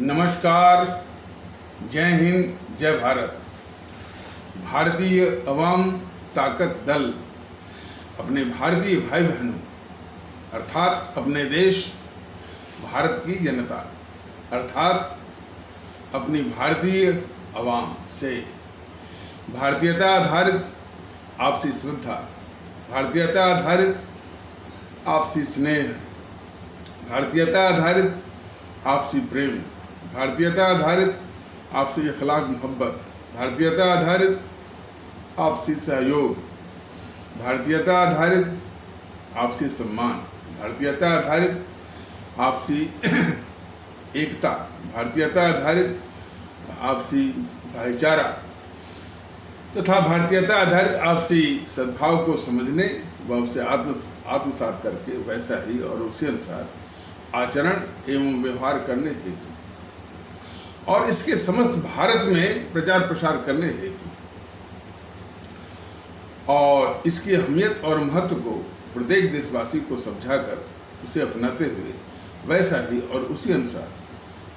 नमस्कार, जय हिंद, जय भारत। भारतीय अवाम ताकत दल अपने भारतीय भाई बहनों अर्थात अपने देश भारत की जनता अर्थात अपनी भारतीय अवाम से भारतीयता आधारित आपसी श्रद्धा, भारतीयता आधारित आपसी स्नेह, भारतीयता आधारित आपसी प्रेम, भारतीयता आधारित आपसी अखलाक मोहब्बत, भारतीयता आधारित आपसी सहयोग, भारतीयता आधारित आपसी सम्मान, भारतीयता आधारित आपसी एकता, भारतीयता आधारित आपसी भाईचारा तथा भारतीयता आधारित आपसी सद्भाव को समझने व उसे आत्मसात करके वैसा ही और उसी अनुसार आचरण एवं व्यवहार करने हेतु और इसके समस्त भारत में प्रचार प्रसार करने हेतु और इसकी अहमियत और महत्व को प्रत्येक देशवासी को समझाकर उसे अपनाते हुए वैसा ही और उसी अनुसार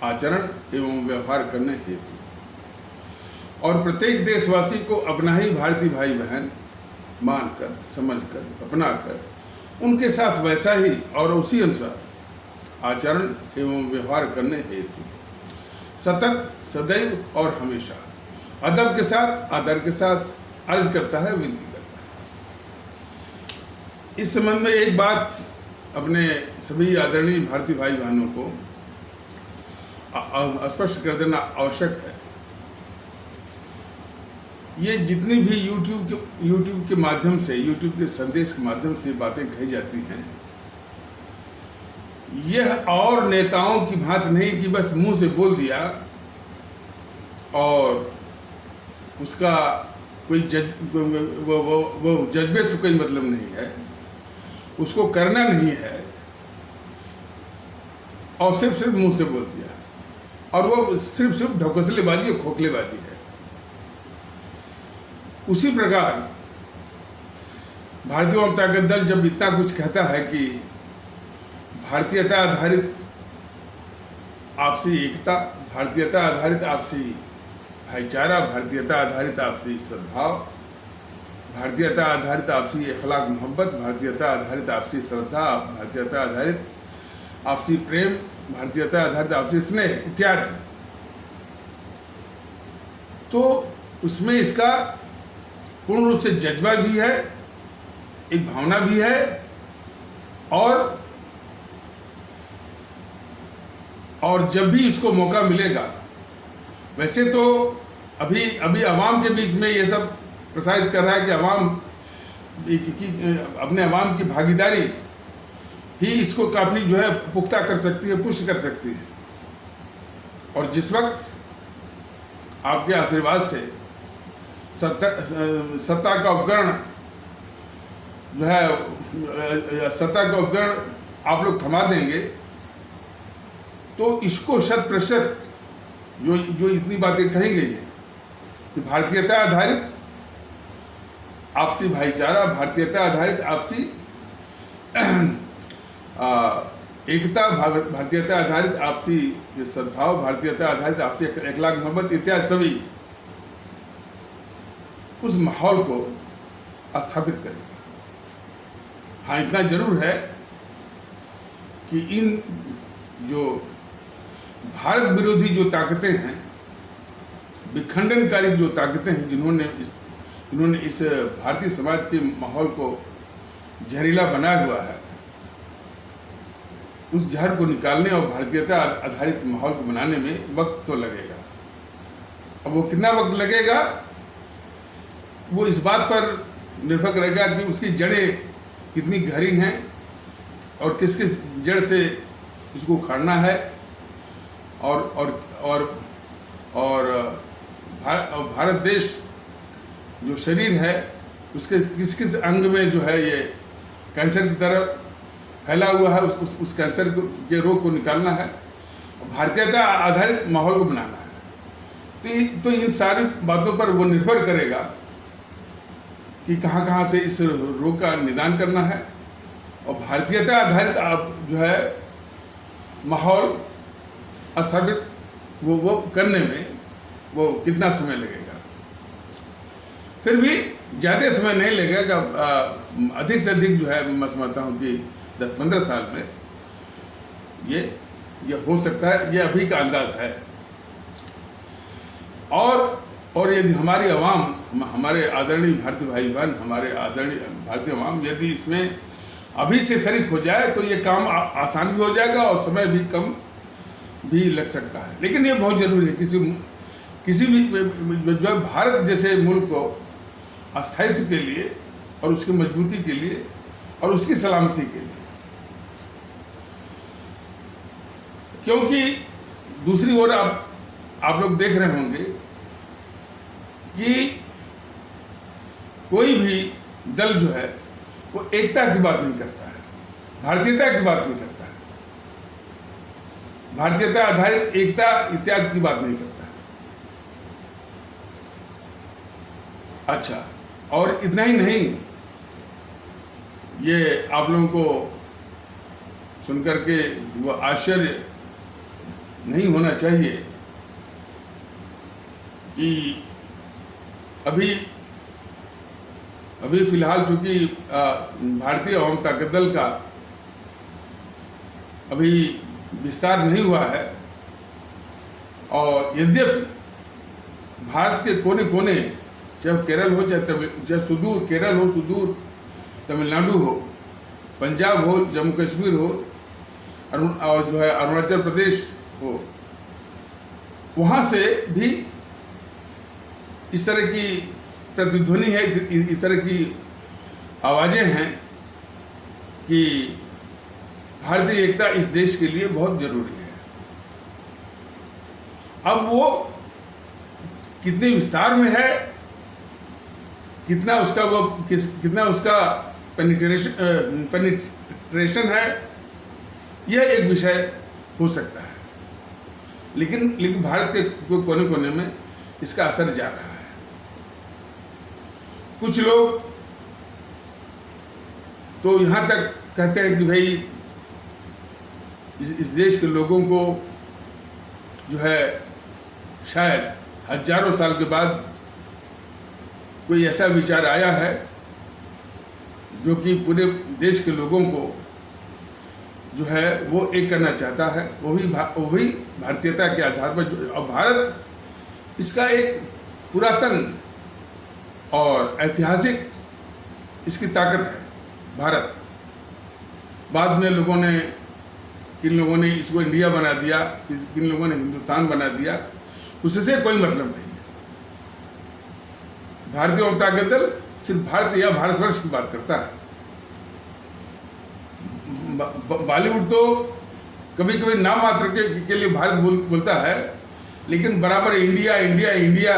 आचरण एवं व्यवहार करने हेतु और प्रत्येक देशवासी को अपना ही भारतीय भाई बहन मानकर, समझकर, अपनाकर उनके साथ वैसा ही और उसी अनुसार आचरण एवं व्यवहार करने हेतु सतत, सदैव और हमेशा अदब के साथ, आदर के साथ अर्ज करता है, विनती करता है। इस संबंध में एक बात अपने सभी आदरणीय भारतीय भाई बहनों को स्पष्ट कर देना आवश्यक है। ये जितनी भी यूट्यूब के माध्यम से, यूट्यूब के संदेश के माध्यम से बातें कही जाती हैं, यह और नेताओं की भांति नहीं कि बस मुंह से बोल दिया और उसका कोई वो जज्बे से कोई मतलब नहीं है, उसको करना नहीं है और सिर्फ मुंह से बोल दिया और वो सिर्फ ढकोसलेबाजी और खोखलेबाजी है। उसी प्रकार भारतीय जनता ताकत दल जब इतना कुछ कहता है कि भारतीयता आधारित आपसी एकता, भारतीयता आधारित आपसी भाईचारा, भारतीयता आधारित आपसी सद्भाव, भारतीयता आधारित आपसी अखलाक मोहब्बत, भारतीयता आधारित आपसी श्रद्धा, भारतीयता आधारित आपसी प्रेम, भारतीयता आधारित आपसी स्नेह इत्यादि, तो उसमें इसका पूर्ण रूप से जज्बा भी है, एक भावना भी है और जब भी इसको मौका मिलेगा, वैसे तो अभी आवाम के बीच में ये सब प्रसारित कर रहा है कि अपने आवाम की भागीदारी ही इसको काफ़ी जो है पुख्ता कर सकती है, पुष्ट कर सकती है। और जिस वक्त आपके आशीर्वाद से सत्ता का उपकरण जो है, सत्ता का उपकरण आप लोग थमा देंगे, तो इसको 100% जो इतनी बातें कही गई है कि भारतीयता आधारित आपसी भाईचारा, भारतीयता आधारित आपसी एकता, भारतीयता आधारित आपसी सद्भाव, भारतीयता आधारित आपसी अखलाक मोहब्बत इत्यादि सभी उस माहौल को स्थापित करेगा। हाँ, इतना जरूर है कि इन जो भारत विरोधी जो ताकतें हैं, विखंडनकारी जो ताकतें हैं, जिन्होंने इस भारतीय समाज के माहौल को जहरीला बनाया हुआ है, उस जहर को निकालने और भारतीयता आधारित माहौल को बनाने में वक्त तो लगेगा। अब वो कितना वक्त लगेगा, वो इस बात पर निर्भर करेगा कि उसकी जड़ें कितनी गहरी हैं और किस किस जड़ से इसको उखाड़ना है और भारत देश जो शरीर है उसके किस किस अंग में जो है ये कैंसर की तरह फैला हुआ है, उस कैंसर के रोग को निकालना है, भारतीयता आधारित माहौल को बनाना है। तो इन सारी बातों पर वो निर्भर करेगा कि कहाँ से इस रोग का निदान करना है और भारतीयता आधारित आप जो है माहौल स्थापित वो करने में वो कितना समय लगेगा। फिर भी ज़्यादा समय नहीं लगेगा, अधिक से अधिक जो है मैं समझता हूँ कि 10-15 साल में ये हो सकता है, ये अभी का अंदाज है। और यदि हमारी आवाम, हमारे आदरणीय भारतीय भाई बहन, हमारे आदरणीय भारतीय आवाम यदि इसमें अभी से शरीक हो जाए तो ये काम आसान भी हो जाएगा और समय भी कम भी लग सकता है। लेकिन ये बहुत ज़रूरी है किसी भी जो भारत जैसे मुल्क को अस्थायित्व के लिए और उसकी मजबूती के लिए और उसकी सलामती के लिए। क्योंकि दूसरी ओर आप लोग देख रहे होंगे कि कोई भी दल जो है वो एकता की बात नहीं करता है, भारतीयता की बात नहीं करता है, भारतीयता आधारित एकता इत्यादि की बात नहीं करता है। अच्छा, और इतना ही नहीं, ये आप लोगों को सुनकर के वो आश्चर्य नहीं होना चाहिए कि अभी फिलहाल चूंकि भारतीय आवाम ताकत दल का अभी विस्तार नहीं हुआ है और यद्यपि भारत के कोने कोने, चाहे केरल हो, चाहे सुदूर केरल हो, सुदूर तमिलनाडु हो, पंजाब हो, जम्मू कश्मीर हो, और जो है अरुणाचल प्रदेश हो, वहाँ से भी इस तरह की प्रतिध्वनि है, इस तरह की आवाज़ें हैं कि भारतीय एकता इस देश के लिए बहुत ज़रूरी है। अब वो कितने विस्तार में है, कितना उसका पेनिट्रेशन है, यह एक विषय हो सकता है। लेकिन भारत के कोने कोने में इसका असर जा रहा है। कुछ लोग तो यहाँ तक कहते हैं कि भाई इस देश के लोगों को जो है शायद हजारों साल के बाद कोई ऐसा विचार आया है जो कि पूरे देश के लोगों को जो है वो एक करना चाहता है, वो भी भारतीयता के आधार पर। और भारत इसका एक पुरातन और ऐतिहासिक इसकी ताकत है। भारत बाद में किन लोगों ने इसको इंडिया बना दिया, किन लोगों ने हिंदुस्तान बना दिया, उससे कोई मतलब नहीं है। भारतीय जनता दल सिर्फ भारत या भारतवर्ष की बात करता है। बॉलीवुड तो कभी कभी नाम मात्र के लिए भारत बोलता है, लेकिन बराबर इंडिया इंडिया इंडिया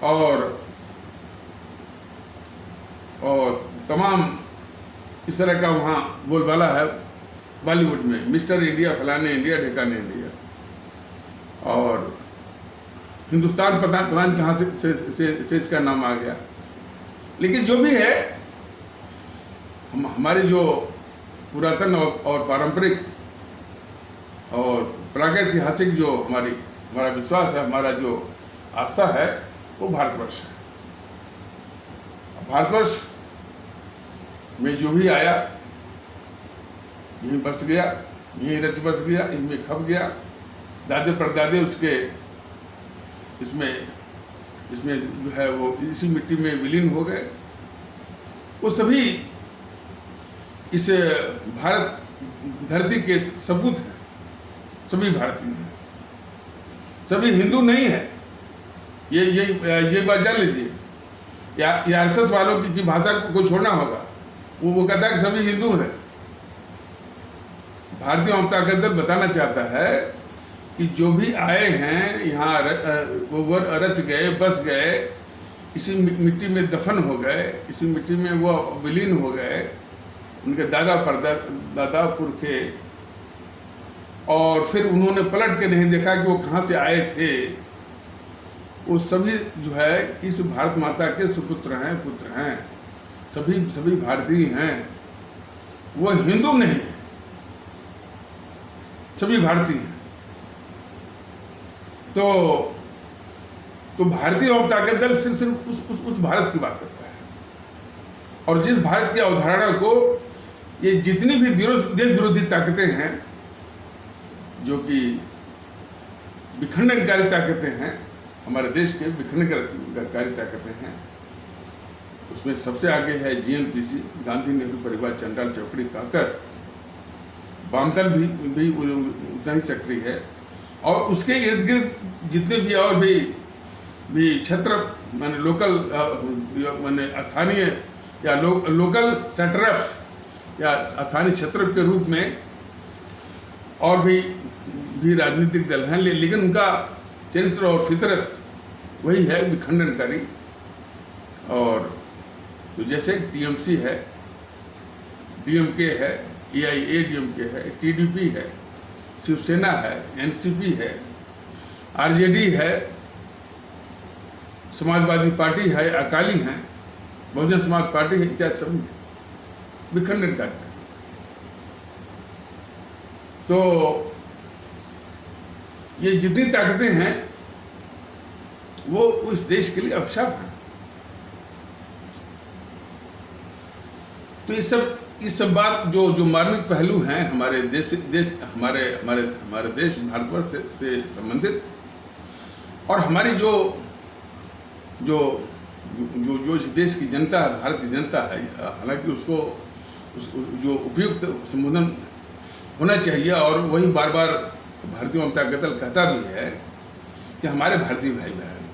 और तमाम इस तरह का वहाँ बोलबाला है बॉलीवुड में। मिस्टर इंडिया, फलाने इंडिया, ढेकाने इंडिया। और हिंदुस्तान पता कहाँ से इसका नाम आ गया। लेकिन जो भी है, हमारे जो पुरातन और पारंपरिक और प्रागैतिहासिक जो हमारा विश्वास है, हमारा जो आस्था है, वो भारतवर्ष है। भारतवर्ष में जो भी आया यहीं बस गया, यहीं रच बस गया, यहीं खप गया। दादे परदादे उसके इसमें जो है वो इसी मिट्टी में विलीन हो गए। वो सभी इस भारत धरती के सपूत हैं, सभी भारतीय हैं, सभी हिंदू नहीं है। ये बात जान लीजिए। या आरएसएस वालों की भाषा को छोड़ना होगा। वो कहता है कि सभी हिंदू हैं। भारतीय जनता दल बताना चाहता है कि जो भी आए हैं यहाँ वो रच गए, बस गए, इसी मिट्टी में दफन हो गए, इसी मिट्टी में वो विलीन हो गए, उनके दादा पुरखे, और फिर उन्होंने पलट के नहीं देखा कि वो कहाँ से आए थे। वो सभी जो है इस भारत माता के सुपुत्र हैं, पुत्र हैं, सभी भारतीय हैं। वो हिंदू नहीं है, सभी भारतीय हैं। तो भारतीय जनता दल सिर्फ उस भारत की बात करता है, और जिस भारत की अवधारणा को ये जितनी भी देश विरोधी ताकतें हैं, जो कि विखंडनकारी ताकतें हैं, हमारे देश के विखंडनकारी ताकतें हैं, उसमें सबसे आगे है GNPC, गांधी नेहरू परिवार चांडाल चौकड़ी कॉकस। वामदल भी उतना ही सक्रिय है, और उसके इर्द गिर्द जितने भी और भी क्षेत्र माने लोकल माने स्थानीय या लोकल सेटरप्स या स्थानीय क्षेत्र के रूप में और भी राजनीतिक दल हैं, लेकिन उनका चरित्र और फितरत वही है, विखंडनकारी। और तो जैसे TMC है, DMK है, AIADMK है, TDP है, शिवसेना है, NCP है, RJD है, समाजवादी पार्टी है, अकाली हैं, बहुजन समाज पार्टी है, इत्यादि सभी है, विखंडनकारी। तो ये जितनी ताकतें हैं वो उस देश के लिए अभिशाप है। तो इस सब बात जो मार्मिक पहलू हैं हमारे हमारे देश भारतवर्ष से संबंधित, और हमारी जो इस देश की जनता है, भारत की जनता है, हालांकि उसको जो उपयुक्त संबोधन होना चाहिए, और वही बार बार भारतीय जनता दल कहता भी है कि हमारे भारतीय भाई बहन,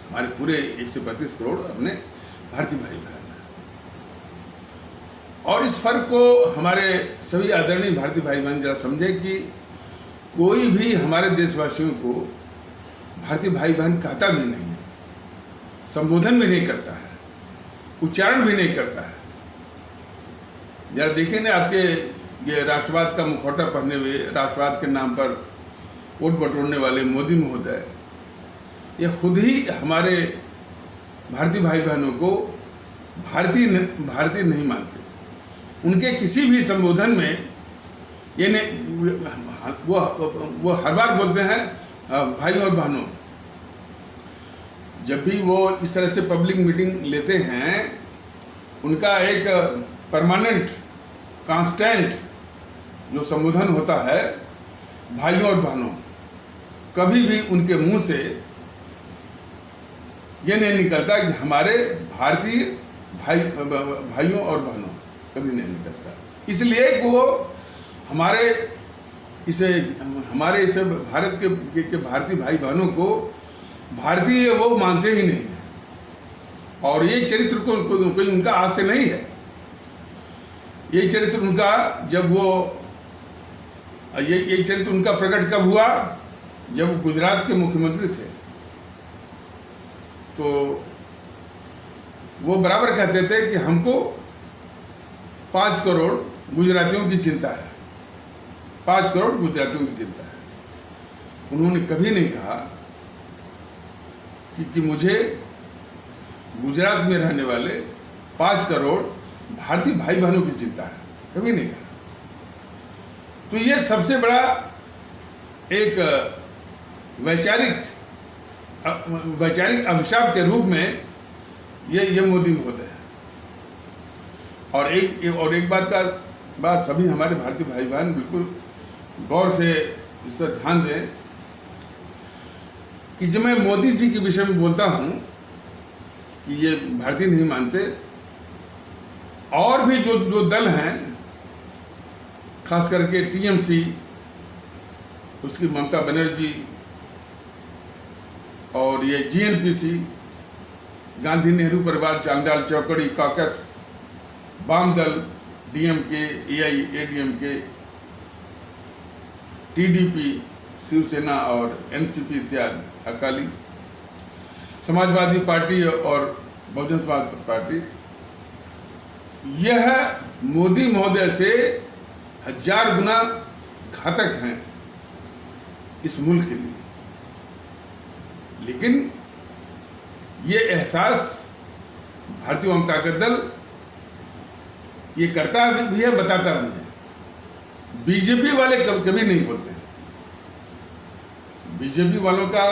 हमारे पूरे 132 करोड़ अपने भारतीय भाई बहन हैं। और इस फर्क को हमारे सभी आदरणीय भारतीय भाई बहन जरा समझे कि कोई भी हमारे देशवासियों को भारतीय भाई बहन कहता भी नहीं है, संबोधन भी नहीं करता है, उच्चारण भी नहीं करता है। जरा देखिए ना, आपके ये राष्ट्रवाद का मुखौटा पहने हुए, राष्ट्रवाद के नाम पर वोट बटोरने वाले मोदी महोदय, ये खुद ही हमारे भारतीय भाई बहनों को भारतीय नहीं मानते। उनके किसी भी संबोधन में ये नहीं, वो हर बार बोलते हैं भाई और बहनों। जब भी वो इस तरह से पब्लिक मीटिंग लेते हैं, उनका एक परमानेंट कांस्टेंट जो संबोधन होता है भाइयों और बहनों। कभी भी उनके मुंह से ये नहीं निकलता कि हमारे भारतीय भाइयों और बहनों, कभी नहीं निकलता। इसलिए वो हमारे इस भारत के भारतीय भाई बहनों को भारतीय वो मानते ही नहीं है, और ये चरित्र को कोई उनका आज से नहीं है। ये चरित्र उनका ये चरित्र उनका प्रकट कब हुआ? जब वो गुजरात के मुख्यमंत्री थे, तो वो बराबर कहते थे कि हमको 5 करोड़ गुजरातियों की चिंता है, 5 करोड़ गुजरातियों की चिंता है। उन्होंने कभी नहीं कहा कि मुझे गुजरात में रहने वाले 5 करोड़ भारतीय भाई बहनों की चिंता है, कभी नहीं कहा। तो ये सबसे बड़ा एक वैचारिक अभिशाप के रूप में ये मोदी महोदय है। और एक बात सभी हमारे भारतीय भाई बहन बिल्कुल गौर से इस पर ध्यान दें कि जब मैं मोदी जी के विषय में बोलता हूं कि ये भारतीय नहीं मानते, और भी जो दल हैं, खास करके TMC, उसकी ममता बनर्जी, और ये GNPC, गांधी नेहरू परिवार चांडाल चौकड़ी कॉकस, वामदल, DMK, AIADMK, TDP, शिवसेना और NCP इत्यादि, अकाली, समाजवादी पार्टी और बहुजन समाज पार्टी, यह मोदी महोदय से 1000 गुना घातक हैं इस मुल्क के लिए। लेकिन ये एहसास भारतीय जनता दल ये करता भी है, बताता भी है। बीजेपी वाले कभी नहीं बोलते हैं। बीजेपी वालों का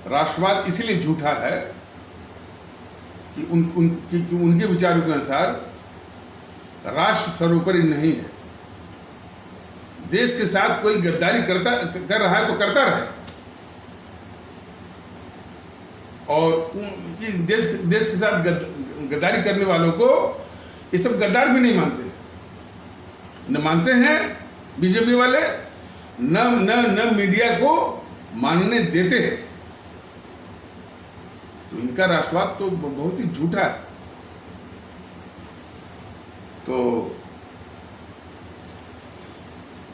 राष्ट्रवाद इसीलिए झूठा है कि उनके विचारों के अनुसार राष्ट्र सर्वोपरि नहीं है। देश के साथ कोई गद्दारी कर रहा है तो करता रहे, और ये देश के साथ गद्दारी करने वालों को ये सब गद्दार भी नहीं मानते, न मानते हैं बीजेपी वाले, न मीडिया को मानने देते हैं। तो इनका राष्ट्रवाद तो बहुत ही झूठा है। तो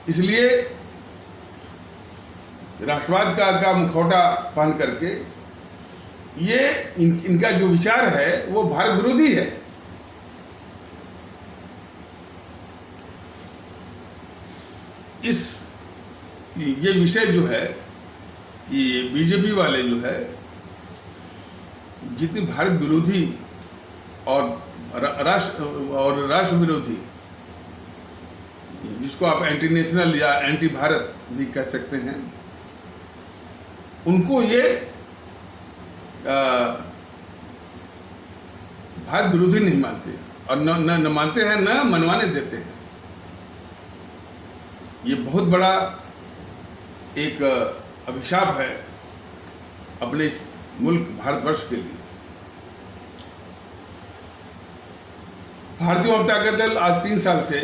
इसलिए राष्ट्रवाद का मुखौटा पहन करके ये इनका जो विचार है वो भारत विरोधी है। ये विषय जो है कि बीजेपी वाले जो है जितनी भारत विरोधी और राष्ट्र विरोधी, जिसको आप एंटी नेशनल या एंटी भारत भी कह सकते हैं, उनको ये भारत विरोधी नहीं मानते और न मानते हैं, न मनवाने देते हैं। ये बहुत बड़ा एक अभिशाप है अपने इस मुल्क भारतवर्ष के लिए। भारतीय जनता दल आज 3 साल से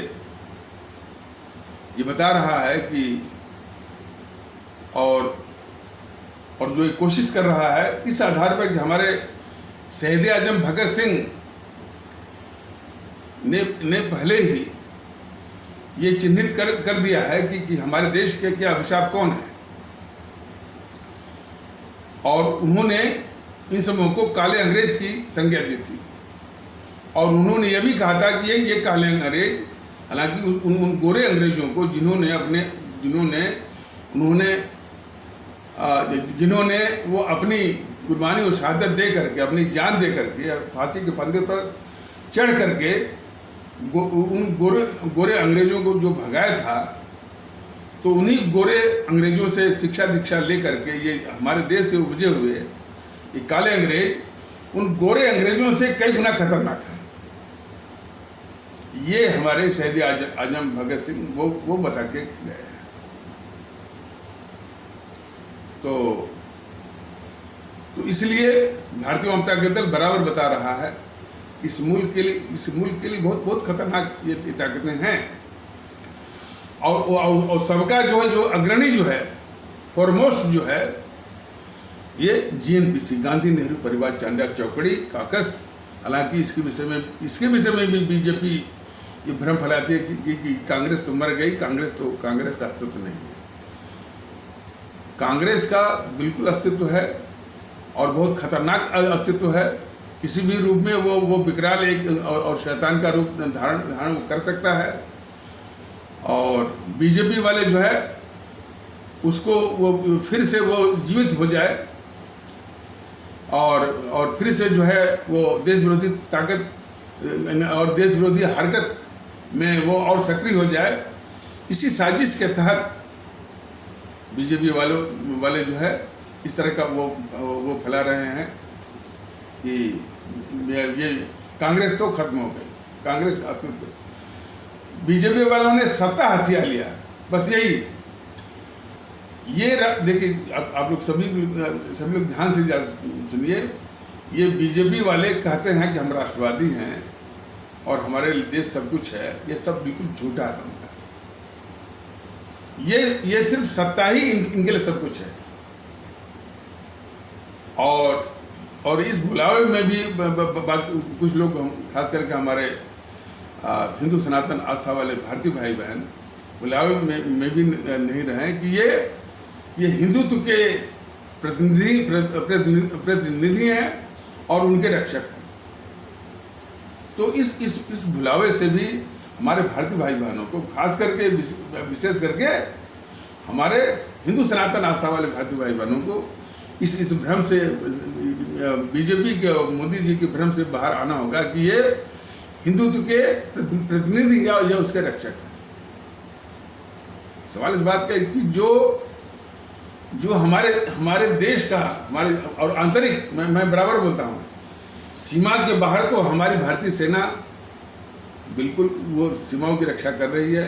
ये बता रहा है कि और जो ये कोशिश कर रहा है इस आधार पर कि हमारे शहीद आजम भगत सिंह ने पहले ही ये चिन्हित कर दिया है कि हमारे देश के क्या अभिशाप कौन है, और उन्होंने इन समूहों को काले अंग्रेज की संज्ञा दी थी। और उन्होंने यह भी कहा था कि ये काले अंग्रेज, हालांकि उन गोरे अंग्रेजों को जिन्होंने वो अपनी कुर्बानी और शहादत दे करके, अपनी जान दे करके फांसी के फंदे पर चढ़ करके उन गोरे अंग्रेजों को जो भगाया था, तो उन्हीं गोरे अंग्रेजों से शिक्षा दीक्षा ले करके ये हमारे देश से उपजे हुए ये काले अंग्रेज उन गोरे अंग्रेजों से कई गुना खतरनाक है। ये हमारे शहीद आजम भगत सिंह वो बता के गए हैं। तो इसलिए भारतीय जनता दल बराबर बता रहा है कि इस मुल्क के लिए बहुत खतरनाक ये ताकतें हैं। और सबका जो अग्रणी जो है, फॉरमोस्ट जो है, ये जीएनपीसी, गांधी नेहरू परिवार चांदा चौकड़ी काकस। हालांकि इसके विषय में भी बीजेपी ये भ्रम फैलाती है कि कांग्रेस तो मर गई, कांग्रेस का अस्तित्व नहीं है। कांग्रेस का बिल्कुल अस्तित्व है और बहुत खतरनाक अस्तित्व है। किसी भी रूप में वो विकराल एक और शैतान का रूप धारण कर सकता है। और बीजेपी वाले जो है उसको वो फिर से वो जीवित हो जाए और फिर से जो है वो देश विरोधी ताकत और देश विरोधी हरकत में वो और सक्रिय हो जाए, इसी साजिश के तहत बीजेपी वाले जो है इस तरह का वो फैला रहे हैं कि ये कांग्रेस तो खत्म हो गई, कांग्रेस का अस्तित्व। बीजेपी वालों ने सत्ता हथिया लिया, बस यही। ये देखिए, आप लोग सभी लोग ध्यान से सुनिए। ये बीजेपी वाले कहते हैं कि हम राष्ट्रवादी हैं और हमारे देश सब कुछ है, ये सब बिल्कुल झूठा है उनका। ये सिर्फ सत्ता ही इनके लिए सब कुछ है। और इस भुलावे में भी कुछ लोग, खास करके हमारे हिंदू सनातन आस्था वाले भारतीय भाई बहन भुलावे में भी नहीं रहे कि ये हिंदुत्व के प्रतिनिधि हैं और उनके रक्षक हैं। तो इस भुलावे से भी हमारे भारतीय भाई बहनों को, खास करके विशेष करके हमारे हिंदू सनातन आस्था वाले भारतीय भाई बहनों को इस भ्रम से, बीजेपी के और मोदी जी के भ्रम से बाहर आना होगा कि ये हिंदुत्व के प्रतिनिधि या उसके रक्षक हैं। सवाल इस बात का कि जो जो हमारे देश का, हमारे और आंतरिक, मैं बराबर बोलता हूँ, सीमा के बाहर तो हमारी भारतीय सेना बिल्कुल वो सीमाओं की रक्षा कर रही है।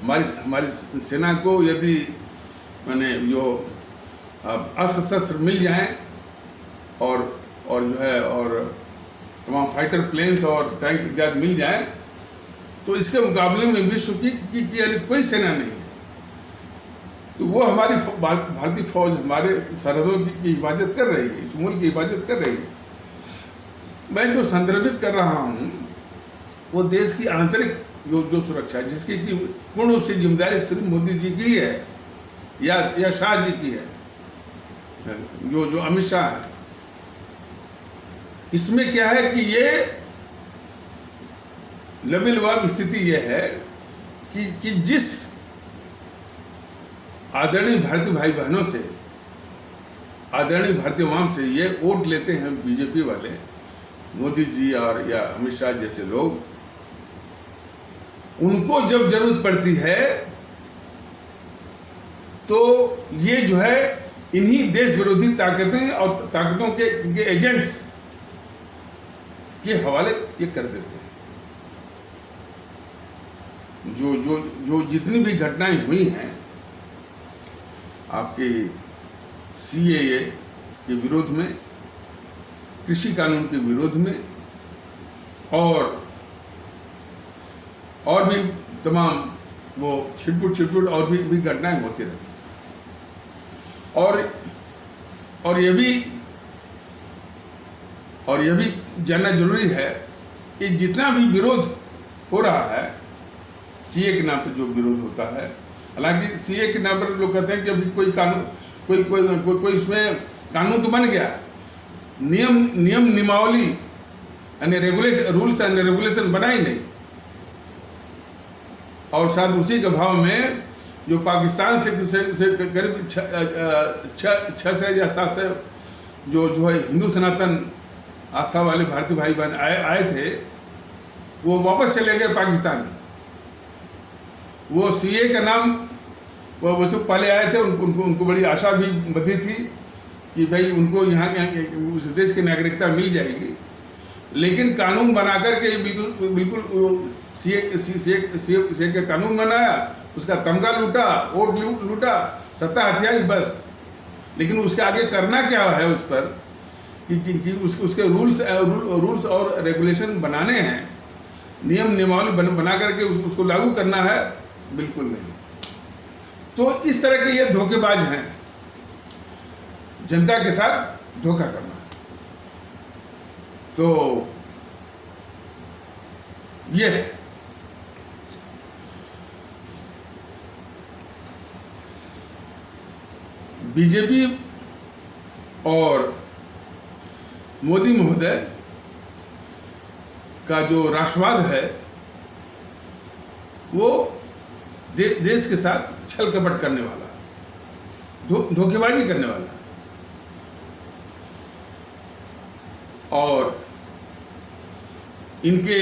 हमारी सेना को यदि मैंने जो अस्त्र शस्त्र मिल जाएं और जो है और तमाम फाइटर प्लेन्स और टैंक इत्यादि मिल जाए, तो इसके मुकाबले में विश्व की कोई सेना नहीं है। तो वो हमारी भारतीय फौज हमारे सरहदों की हिफाजत कर रही है, इस मुल्क की हिफाजत कर रही है। मैं जो संदर्भित कर रहा हूँ वो देश की आंतरिक जो सुरक्षा है, जिसकी कि पूर्ण रूप से जिम्मेदारी सिर्फ मोदी जी की है या शाह जी की है, जो अमित शाह है। इसमें क्या है कि ये लबेलवाब स्थिति यह है कि जिस आदरणीय भारतीय भाई बहनों से, आदरणीय भारतीय आवाम से ये वोट लेते हैं बीजेपी वाले, मोदी जी और या अमित शाह जैसे लोग, उनको जब जरूरत पड़ती है तो ये जो है इन्हीं देश विरोधी ताकतें और ताकतों के एजेंट्स के हवाले ये कर देते हैं। जो जितनी भी घटनाएं हुई हैं आपके CAA के विरोध में, कृषि कानून के विरोध में, और भी तमाम वो छिटपुट और भी घटनाएं होती रहती। और यह भी जानना जरूरी है कि जितना भी विरोध हो रहा है, CAA के नाम पर जो विरोध होता है, हालांकि CAA के नाम पर लोग कहते हैं कि अभी कोई कानून, कोई इसमें कानून तो बन गया, नियम नियमावली यानी रूल्स एंड रेगुलेशन बना ही नहीं। और साथ उसी के भाव में जो पाकिस्तान से करीब 6 से या 7 से जो है हिंदू सनातन आस्था वाले भारतीय भाई बहन आए थे, वो वापस चले गए पाकिस्तान। वो CAA का नाम, वो सब पहले आए थे, उनको बड़ी आशा भी बधी थी कि भाई उनको यहाँ उस देश की नागरिकता मिल जाएगी, लेकिन कानून बना करके बिल्कुल CAA का कानून बनाया, उसका तमगा लूटा, वोट लूटा, सत्ता हथियाई बस। लेकिन उसके आगे करना क्या है उस पर कि उसके रूल्स और रेगुलेशन बनाने हैं, नियम नियमावली बना करके उसको लागू करना है, बिल्कुल नहीं। तो इस तरह के ये धोखेबाज हैं, जनता के साथ धोखा करना। तो ये है। बीजेपी और मोदी महोदय का जो राष्ट्रवाद है वो देश के साथ छल कपट करने वाला, धोखेबाजी करने वाला, और इनके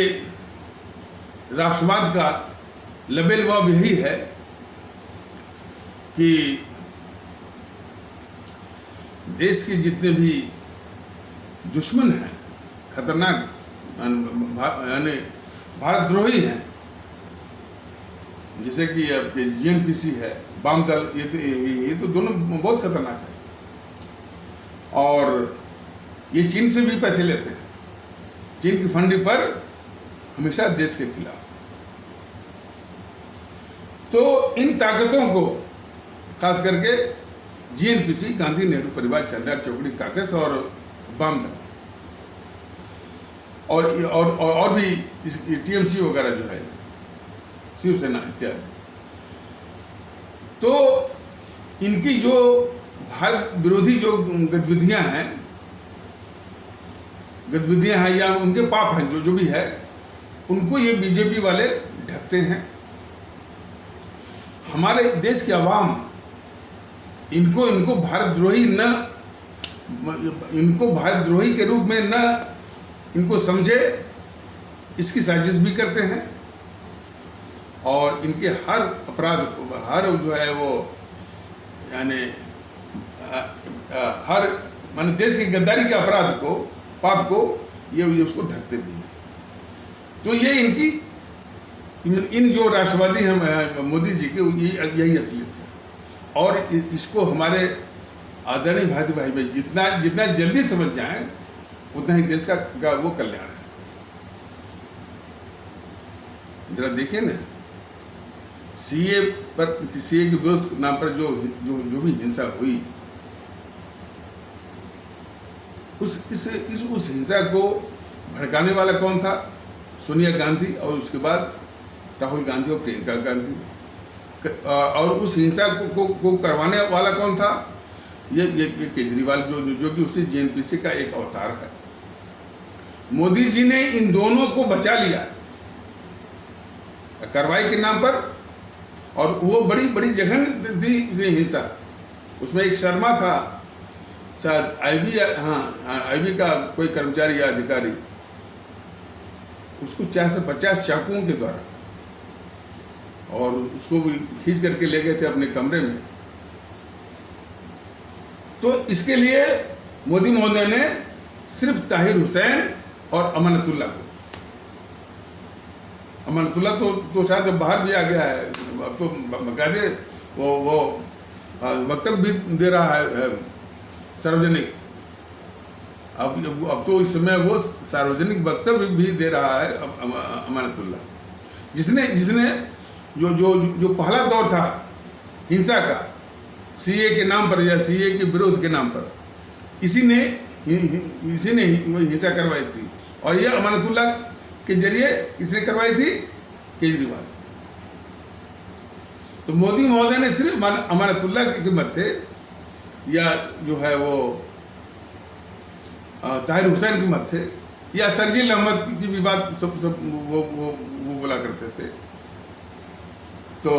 राष्ट्रवाद का लबेलवाब यही है कि देश के जितने भी दुश्मन हैं, खतरनाक यानी भारतद्रोही हैं, जैसे कि आपके GNPC है, वाम दल, ये तो दोनों बहुत खतरनाक है। और ये चीन से भी पैसे लेते हैं, चीन की फंडिंग पर हमेशा देश के खिलाफ। तो इन ताकतों को खास करके GNPC, गांधी नेहरू परिवार, चंद्रा चौकड़ी काकस और वाम दल और भी TMC वगैरह जो है, शिवसेना इत्यादि, तो इनकी जो भारत विरोधी जो गतिविधियां हैं या उनके पाप हैं जो भी है, उनको ये बीजेपी वाले ढकते हैं। हमारे देश के अवाम इनको भारतद्रोही भारतद्रोही के रूप में न इनको समझे, इसकी साजिश भी करते हैं। और इनके हर अपराध, हर जो है वो यानी हर माने देश की गद्दारी के अपराध को, पाप को ये उसको ढकते भी हैं। तो ये इनकी इन जो राष्ट्रवादी हैं मोदी जी के, यही असलियत है। और इसको हमारे आदरणीय भारतीय भाई बहन जितना जल्दी समझ जाएं उतना ही देश का वो कल्याण है। जरा देखिए ना, सीए के विरोध नाम पर जो भी हिंसा हुई, उस हिंसा को भड़काने वाला कौन था? सोनिया गांधी, और उसके बाद राहुल गांधी और प्रियंका गांधी। और उस हिंसा को करवाने वाला कौन था? ये केजरीवाल, जो कि उसी जेएनपीसी का एक अवतार है। मोदी जी ने इन दोनों को बचा लिया कार्रवाई के नाम पर, और वो बड़ी जघन्य थी हिंसा। उसमें एक शर्मा था, शायद आईबी का कोई कर्मचारी या अधिकारी, उसको 4 से 50 चाकुओं के द्वारा, और उसको भी खींच करके ले गए थे अपने कमरे में। तो इसके लिए मोदी महोदय ने सिर्फ ताहिर हुसैन और अमानतुल्ला को, अमानतुल्ला तो शायद बाहर भी आ गया है, अब तो बकायदे वो वक्तव्य भी दे रहा है सार्वजनिक। अब तो इस समय वो सार्वजनिक वक्तव्य भी दे रहा है अमानतुल्ला, जिसने जो पहला दौर था हिंसा का, सीए के नाम पर या सीए के विरोध के नाम पर, इसी ने हिंसा करवाई थी। और यह अमानतुल्ला के जरिए इसने करवाई थी केजरीवाल। तो मोदी महोदय ने सिर्फ अमानतुल्ला के मत्थे, या जो है वो ताहिर हुसैन के मत्थे, या शर्जील अहमद की भी बात सब वो बोला करते थे। तो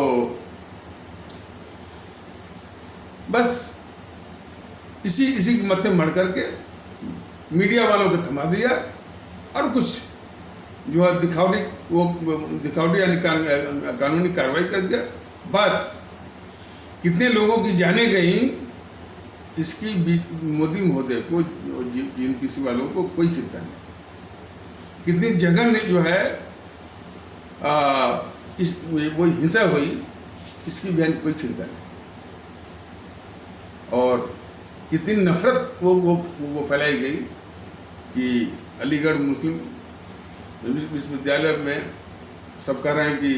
बस इसी के मत्थे मढ़ करके मीडिया वालों को थमा दिया, और कुछ जो है दिखावटी यानी कानूनी कार्रवाई कर दिया। बस कितने लोगों की जाने गई, इसकी मोदी महोदय को, जेएनपीसी वालों को कोई चिंता नहीं। कितनी जगह ने जो है वो हिंसा हुई, इसकी भी कोई चिंता नहीं। और कितनी नफरत वो फैलाई गई कि अलीगढ़ मुस्लिम विश्वविद्यालय में सब कह रहे हैं कि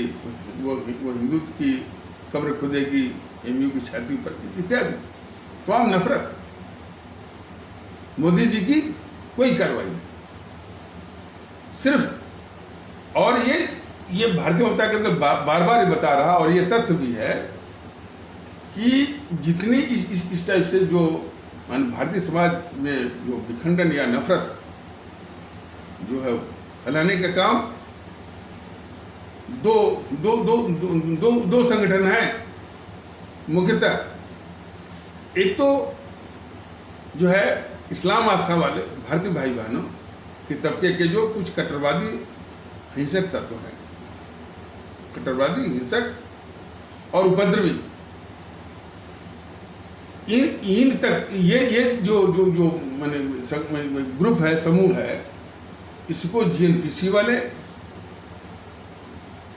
वो हिंदुत्व की कब्र खुदेगी एमयू की छाती पर, इत्यादि तमाम नफरत। मोदी जी की कोई कार्रवाई नहीं, सिर्फ। और ये भारतीय जनता के अंदर बार बार बता रहा, और ये तथ्य भी है कि जितनी इस टाइप से जो भारतीय समाज में जो विखंडन या नफरत जो है फैलाने का काम, दो संगठन हैं मुख्यतः। एक तो जो है इस्लाम आस्था वाले भारतीय भाई बहनों के तबके के जो कुछ कट्टरवादी हिंसक तत्व हैं, कट्टरवादी हिंसक और उपद्रवी, इन तक ये जो माने ग्रुप है, समूह है, इसको जेएनपीसी वाले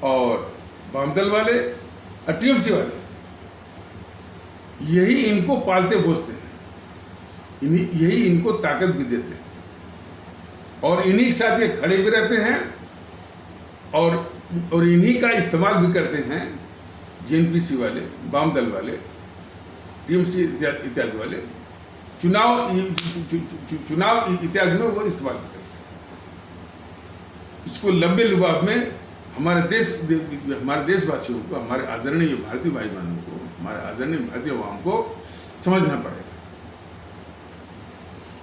और वामदल वाले और टीएमसी वाले, यही इनको पालते पोसते हैं, यही इनको ताकत भी देते हैं, और इन्हीं के साथ ये खड़े भी रहते हैं, और इन्हीं का इस्तेमाल भी करते हैं जेएनपीसी वाले, वामदल वाले, टीएमसी इत्यादि वाले, चुनाव इत्यादि में वो इस्तेमाल करते हैं। इसको लंबे लुभाव में हमारे देशवासियों को, हमारे आदरणीय भारतीय भाई बहनों को, हमारे आदरणीय भारतीय आवाम को समझना पड़ेगा।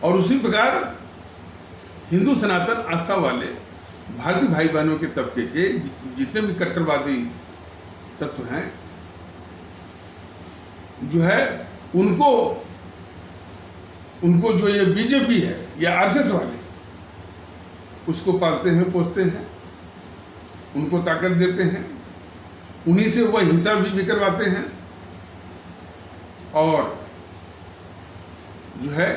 और उसी प्रकार हिंदू सनातन आस्था वाले भारतीय भाई बहनों के तबके के जितने भी कट्टरवादी तत्व हैं, जो है उनको जो ये बीजेपी है या आरएसएस वाले, उसको पालते हैं, पोसते हैं, उनको ताकत देते हैं, उन्हीं से वो हिंसा भी करवाते हैं, और जो है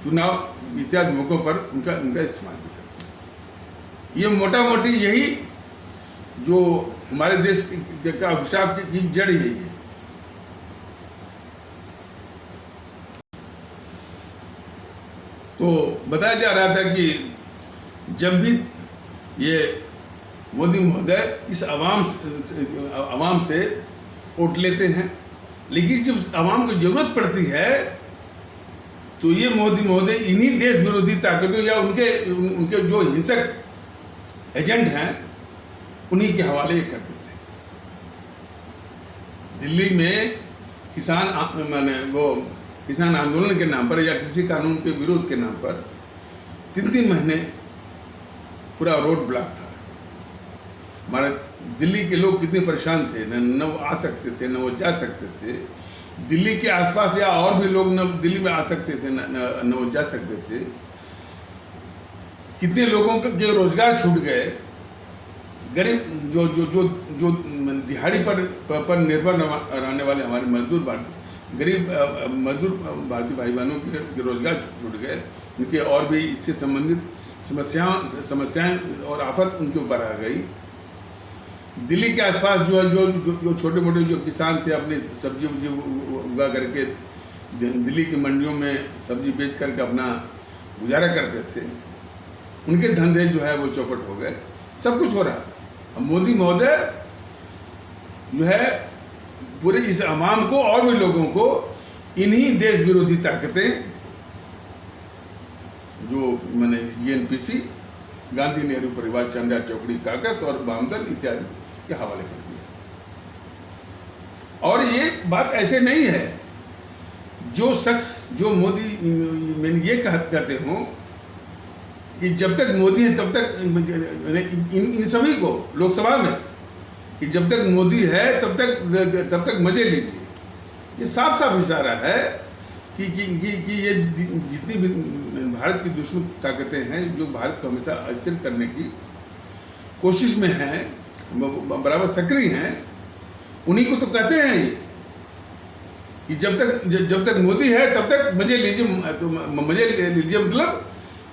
चुनाव इत्यादि मौक़ों पर उनका इस्तेमाल भी करते हैं। ये मोटा मोटी यही जो हमारे देश का अभिशाप की जड़ यही है। तो बताया जा रहा था कि जब भी ये मोदी महोदय इस आवाम से वोट लेते हैं, लेकिन जब आवाम को जरूरत पड़ती है तो ये मोदी महोदय इन्हीं देश विरोधी ताकतों या उनके जो हिंसक एजेंट हैं उन्हीं के हवाले कर देते हैं। दिल्ली में किसान आंदोलन के नाम पर या कृषि कानून के विरोध के नाम पर 3-3 महीने पूरा रोड ब्लॉक था। हमारे दिल्ली के लोग कितने परेशान थे, न वो आ सकते थे, न वो जा सकते थे। दिल्ली के आसपास या और भी लोग न दिल्ली में आ सकते थे, न वो जा सकते थे। कितने लोगों के रोजगार छूट गए। गरीब जो दिहाड़ी पर निर्भर रहने वाले हमारे गरीब मजदूर भारतीय भाई बहनों के रोजगार छूट गए। उनके और भी इससे संबंधित समस्याएं और आफत उनके ऊपर आ गई। दिल्ली के आसपास जो छोटे मोटे जो किसान थे, अपनी सब्जी उगा करके दिल्ली की मंडियों में सब्जी बेच करके अपना गुजारा करते थे, उनके धंधे जो है वो चौपट हो गए। सब कुछ हो रहा था। अब मोदी महोदय जो है पूरे इस अवाम को और भी लोगों को इन्हीं देश विरोधी ताकतें जो मैंने GNPC, गांधी नेहरू परिवार चंदा चौकड़ी काकस और वामदल इत्यादि के हवाले कर दिया। और ये बात ऐसे नहीं है जो शख्स जो मोदी मैंने ये कहते हो कि जब तक मोदी है तब तक इन सभी को लोकसभा में कि जब तक मोदी है तब तक मजे लीजिए। ये साफ साफ इशारा है कि ये जितनी भी भारत की दुश्मन ताकतें हैं जो भारत को हमेशा अस्थिर करने की कोशिश में हैं, बराबर सक्रिय हैं, उन्हीं को तो कहते हैं ये कि जब तक मोदी है तब तक मजे लीजिए। तो मजे लीजिए मतलब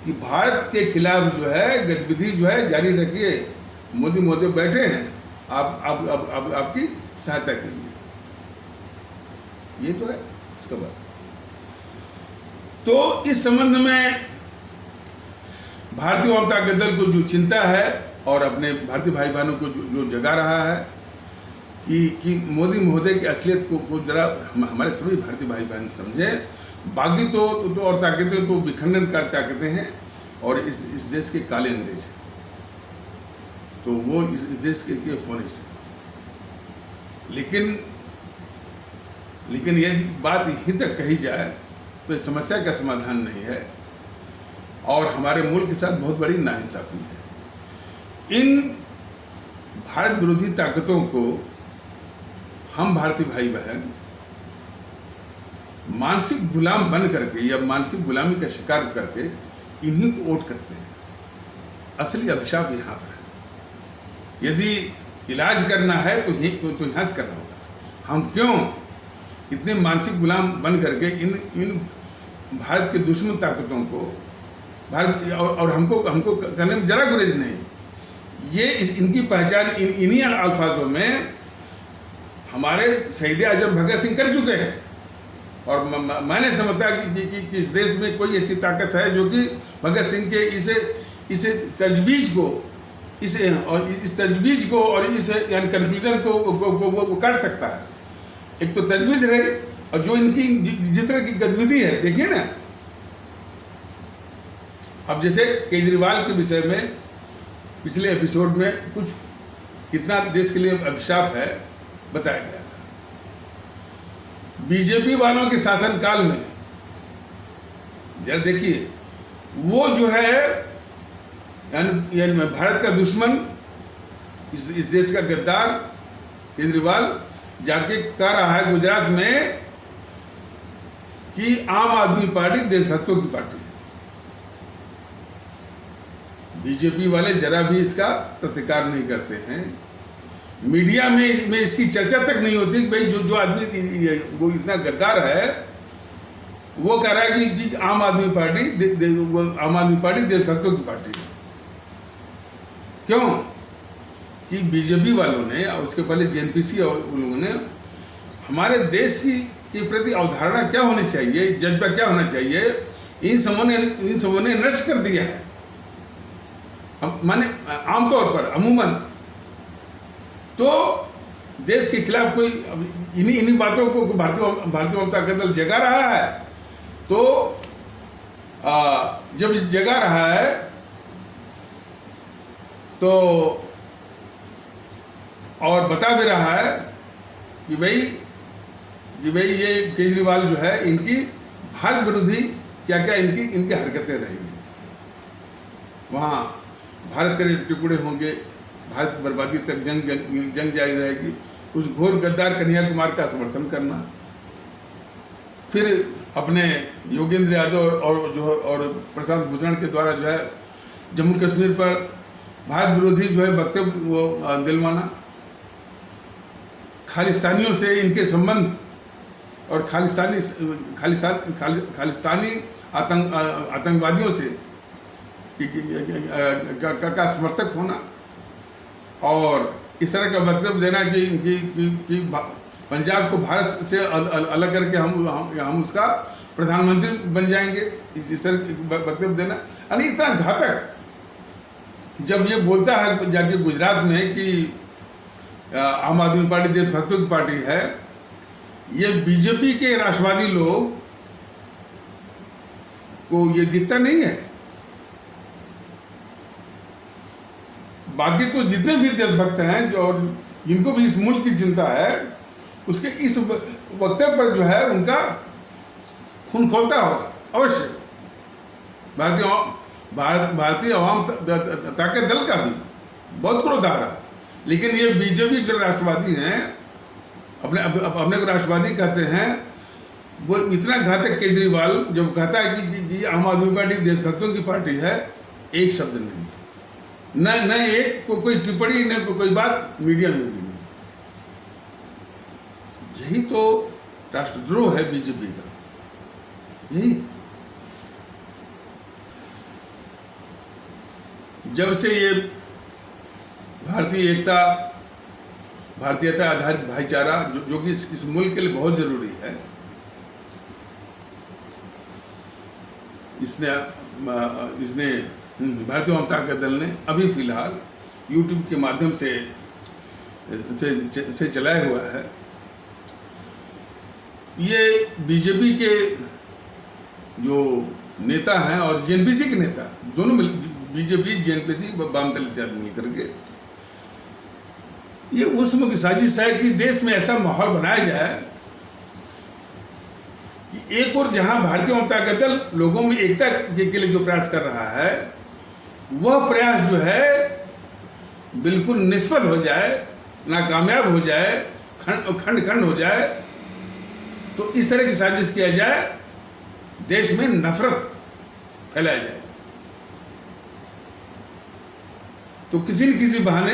कि भारत के खिलाफ जो है गतिविधि जो है जारी रखिए। मोदी महोदय बैठे हैं आपकी सहायता के लिए। ये तो है इसका बात। तो इस संबंध में भारतीय जनता दल को जो चिंता है और अपने भारतीय भाई बहनों को जो जगा रहा है कि मोदी महोदय की असलियत को जरा हमारे सभी भारतीय भाई बहन समझें। बाकी तो और ताकतें तो विखंडनकारी ताकतें हैं और इस देश के काले अंग्रेज हैं, तो वो इस देश के हो नहीं सकते। लेकिन यदि बात यहीं तक कही जाए तो इस समस्या का समाधान नहीं है और हमारे मुल्क के साथ बहुत बड़ी नाइंसाफी है। इन भारत विरोधी ताकतों को हम भारतीय भाई बहन मानसिक गुलाम बन करके या मानसिक गुलामी का शिकार करके इन्हीं को वोट करते हैं। असली अभिशाप यहाँ पर है। यदि इलाज करना है तो यहाँ से करना होगा। हम क्यों इतने मानसिक गुलाम बन करके इन भारत के दुश्मन ताकतों को भारत और हमको करने में जरा गुरेज नहीं। ये इनकी पहचान इन्हीं अल्फाजों में हमारे शहीद आजम भगत सिंह कर चुके हैं। और मैंने समझता कि इस देश में कोई ऐसी ताकत है जो कि भगत सिंह के इस तजवीज़ को इस तजवीज़ को और इस यानी कंक्लूजन को वो कर सकता है। एक तो तजवीज़ रहे और जो इनकी जिस तरह की गतिविधि है देखिए ना। अब जैसे केजरीवाल के विषय में पिछले एपिसोड में कुछ कितना देश के लिए अभिशाप है बताया गया था। बीजेपी वालों के शासनकाल में जरा देखिए वो जो है यानी भारत का दुश्मन इस देश का गद्दार केजरीवाल जाके कह रहा है गुजरात में कि आम आदमी पार्टी देशभक्तों की पार्टी है। बीजेपी वाले जरा भी इसका प्रतिकार नहीं करते हैं। मीडिया में इसकी चर्चा तक नहीं होती कि भाई जो आदमी वो इतना गद्दार है वो कह रहा है कि आम आदमी पार्टी देशभक्तों की पार्टी है। क्यों? कि बीजेपी वालों ने और उसके पहले जेएनपीसी और उन लोगों ने हमारे देश के प्रति अवधारणा क्या होनी चाहिए, जज्बा क्या होना चाहिए, इन सबों ने नष्ट कर दिया है। माने आमतौर पर अमूमन तो देश के खिलाफ कोई इन्हीं बातों को भारतीय जनता दल जगा रहा है, तो जब जगा रहा है तो और बता भी रहा है कि भाई ये केजरीवाल जो है, इनकी भारत विरोधी क्या क्या इनकी हरकतें रहेंगी, वहाँ भारत के टुकड़े होंगे, भारत बर्बादी तक जंग जारी रहेगी, उस घोर गद्दार कन्हैया कुमार का समर्थन करना, फिर अपने योगेंद्र यादव और प्रशांत भूषण के द्वारा जो है जम्मू कश्मीर पर भारत विरोधी जो है वक्तव्य वो दिलवाना, खालिस्तानियों से इनके संबंध और खालिस्तानी आतंकवादियों से का समर्थक होना, और इस तरह का वक्तव्य देना कि पंजाब को भारत से अलग करके हम उसका प्रधानमंत्री बन जाएंगे, इस तरह का वक्तव्य देना। यानी इतना घातक जब ये बोलता है जाके गुजरात में कि आम आदमी पार्टी देशभक्तों की पार्टी है, ये बीजेपी के राष्ट्रवादी लोग को ये दिखता नहीं है। बाकी तो जितने भी देशभक्त हैं जो जिनको भी इस मुल्क की चिंता है, उसके इस वक्तव्य पर जो है उनका खून खौलता होगा अवश्य। भारतीय आवाम ताकत दल का भी बहुत क्रोध आ रहा, लेकिन ये बीजेपी जो राष्ट्रवादी हैं, अपने को राष्ट्रवादी कहते हैं, वो इतना घातक केजरीवाल जब कहता है कि आम आदमी पार्टी देशभक्तों की पार्टी है, एक शब्द नहीं, न एक कोई टिप्पणी, न कोई बात मीडिया में भी नहीं। यही तो राष्ट्रद्रोह है बीजेपी का, यही। जब से ये भारतीयता आधारित भाईचारा जो कि इस मुल्क के लिए बहुत जरूरी है, इसने भारतीय जनता दल ने अभी फिलहाल यूट्यूब के माध्यम से चलाया हुआ है। ये बीजेपी के जो नेता हैं और जेएनपीसी के नेता, दोनों मिल, बीजेपी जेएनपीसी वामदल इत्यादि मिलकर के ये उसमें की साजिश है कि देश में ऐसा माहौल बनाया जाए कि एक और जहां भारतीय जनता दल लोगों में एकता के लिए जो प्रयास कर रहा है, वह प्रयास जो है बिल्कुल निष्फल हो जाए, नाकामयाब हो जाए, खंड हो जाए। तो इस तरह की साजिश किया जाए, देश में नफरत फैलाया जाए, तो किसी न किसी बहाने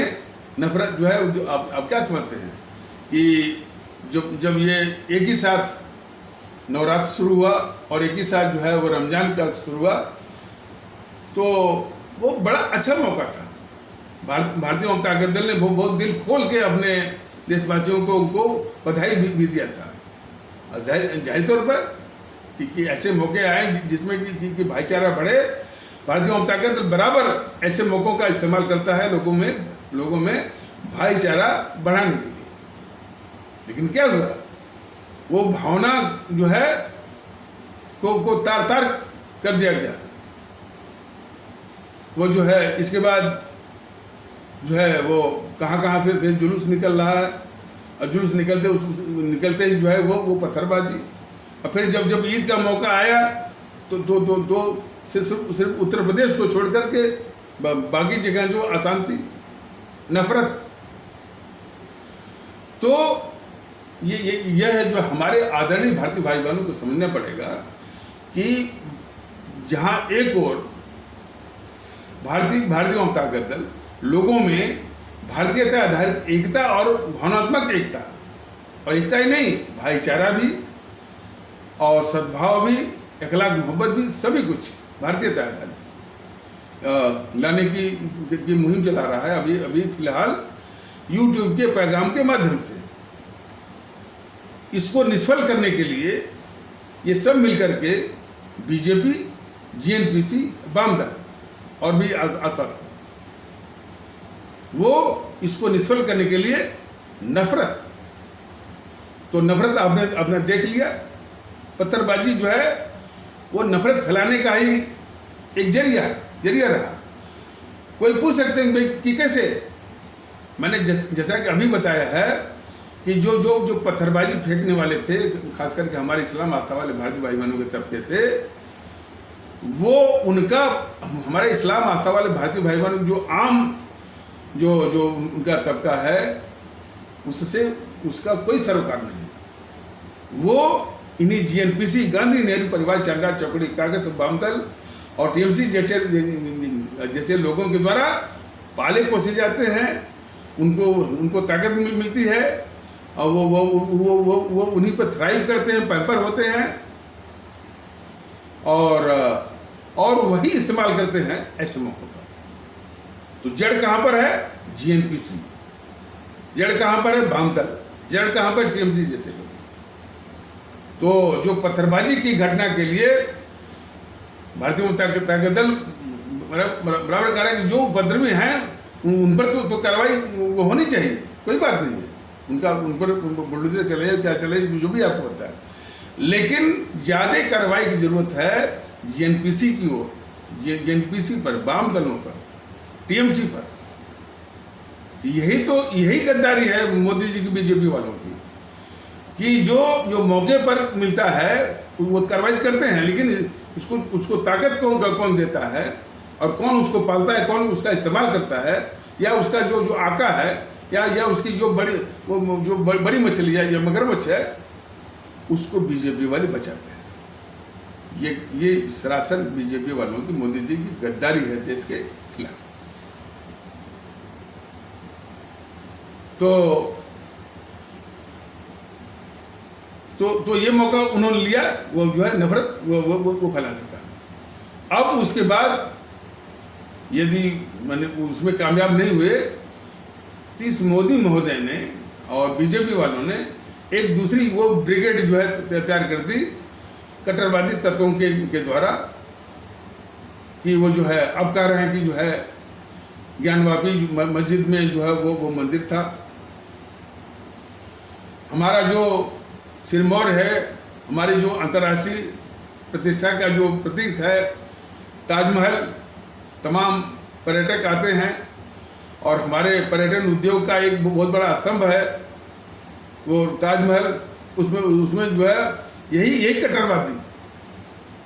नफरत जो है, जो आप क्या समझते हैं कि जब ये एक ही साथ नवरात्र शुरू हुआ और एक ही साथ जो है वो रमजान का शुरू हुआ, तो वो बड़ा अच्छा मौका था। भारतीय जनता दल ने बहुत दिल खोल के अपने देशवासियों को उनको बधाई भी दिया था। जाहिर तौर पर कि ऐसे मौके आए जिसमें कि भाईचारा बढ़े, भारतीय जनता दल बराबर ऐसे मौक़ों का इस्तेमाल करता है लोगों में भाईचारा बढ़ाने के लिए। लेकिन क्या हुआ, वो भावना जो है को तार कर दिया गया। वो जो है इसके बाद जो है वो कहाँ से जुलूस निकल रहा है, और जुलूस निकलते ही जो है वो पत्थरबाजी। और फिर जब ईद का मौका आया तो सिर्फ उत्तर प्रदेश को छोड़ करके बाकी जगह जो अशांति, नफरत। तो ये है जो हमारे आदरणीय भारतीय भाई बहनों को समझना पड़ेगा कि जहां एक और भारतीय जनता दल लोगों में भारतीयता आधारित एकता और भावनात्मक एकता, और एकता ही नहीं भाईचारा भी, और सद्भाव भी, अखलाक मोहब्बत भी, सभी कुछ भारतीयता लाने की मुहिम चला रहा है। अभी फिलहाल यूट्यूब के पैगाम के माध्यम से इसको निष्फल करने के लिए ये सब मिलकर के बीजेपी, जीएनपीसी, वामदल और भी आसपास वो इसको निष्फल करने के लिए नफरत, तो नफरत आपने देख लिया। पत्थरबाजी जो है वो नफरत फैलाने का ही एक जरिया रहा। कोई पूछ सकते हैं कि कैसे? मैंने जैसा कि अभी बताया है कि जो पत्थरबाजी फेंकने वाले थे, खास करके हमारे इस्लाम आस्था वाले भारतीय भाई बहनों के तबके से, वो उनका हमारे इस्लाम आस्था वाले भारतीय भाई बहनों जो आम जो उनका तबका है, उससे उसका कोई सरोकार नहीं। वो इन्हीं जीएनपीसी, गांधी नेहरू परिवार, चांडाल चौकड़ी, कांग्रेस, वामदल और टीएमसी जैसे लोगों के द्वारा पाले पोसे जाते हैं। उनको ताकत मिलती है और वो उन्हीं पर थ्राइव करते हैं, पैम्पर होते हैं और वही इस्तेमाल करते हैं ऐसे मौकों पर। तो जड़ कहाँ पर है? जीएनपीसी। जड़ कहाँ पर है? वामदल। जड़ कहाँ पर? टीएमसी जैसे लोग। तो जो पत्थरबाजी की घटना के लिए भारतीय जनता दल बराबर कह रहा है कि जो उपद्रवी हैं उन पर तो कार्रवाई होनी चाहिए, कोई बात नहीं है। उन पर बुलडोजर चले क्या चले, जो भी आपको पता है, लेकिन ज़्यादा कार्रवाई की जरूरत है जीएनपीसी की ओर, जीएनपीसी पर, वाम दलों पर, टीएमसी पर। यही गद्दारी है मोदी जी की, बीजेपी वालों की, कि जो मौके पर मिलता है वो कार्रवाई करते हैं, लेकिन उसको ताकत कौन देता है और कौन उसको पालता है, कौन उसका इस्तेमाल करता है, या उसका जो आका है, या उसकी जो बड़ी मछली है या मगरमच्छ है, उसको बीजेपी वाले बचाते हैं। ये सरासर बीजेपी वालों की, मोदी जी की गद्दारी है देश के खिलाफ। तो ये मौका उन्होंने लिया, वो जो है नफरत वो फैलाने का। अब उसके बाद यदि मैंने उसमें कामयाब नहीं हुए, तो इस मोदी महोदय ने और बीजेपी वालों ने एक दूसरी वो ब्रिगेड जो है तैयार कर दी कट्टरवादी तत्वों के द्वारा, कि वो जो है अब कह रहे हैं कि जो है ज्ञानवापी मस्जिद में जो है वो मंदिर था। हमारा जो सिरमौर है, हमारी जो अंतर्राष्ट्रीय प्रतिष्ठा का जो प्रतीक है ताजमहल, तमाम पर्यटक आते हैं और हमारे पर्यटन उद्योग का एक बहुत बड़ा स्तंभ है वो ताजमहल। उसमें जो है यही कट्टरवादी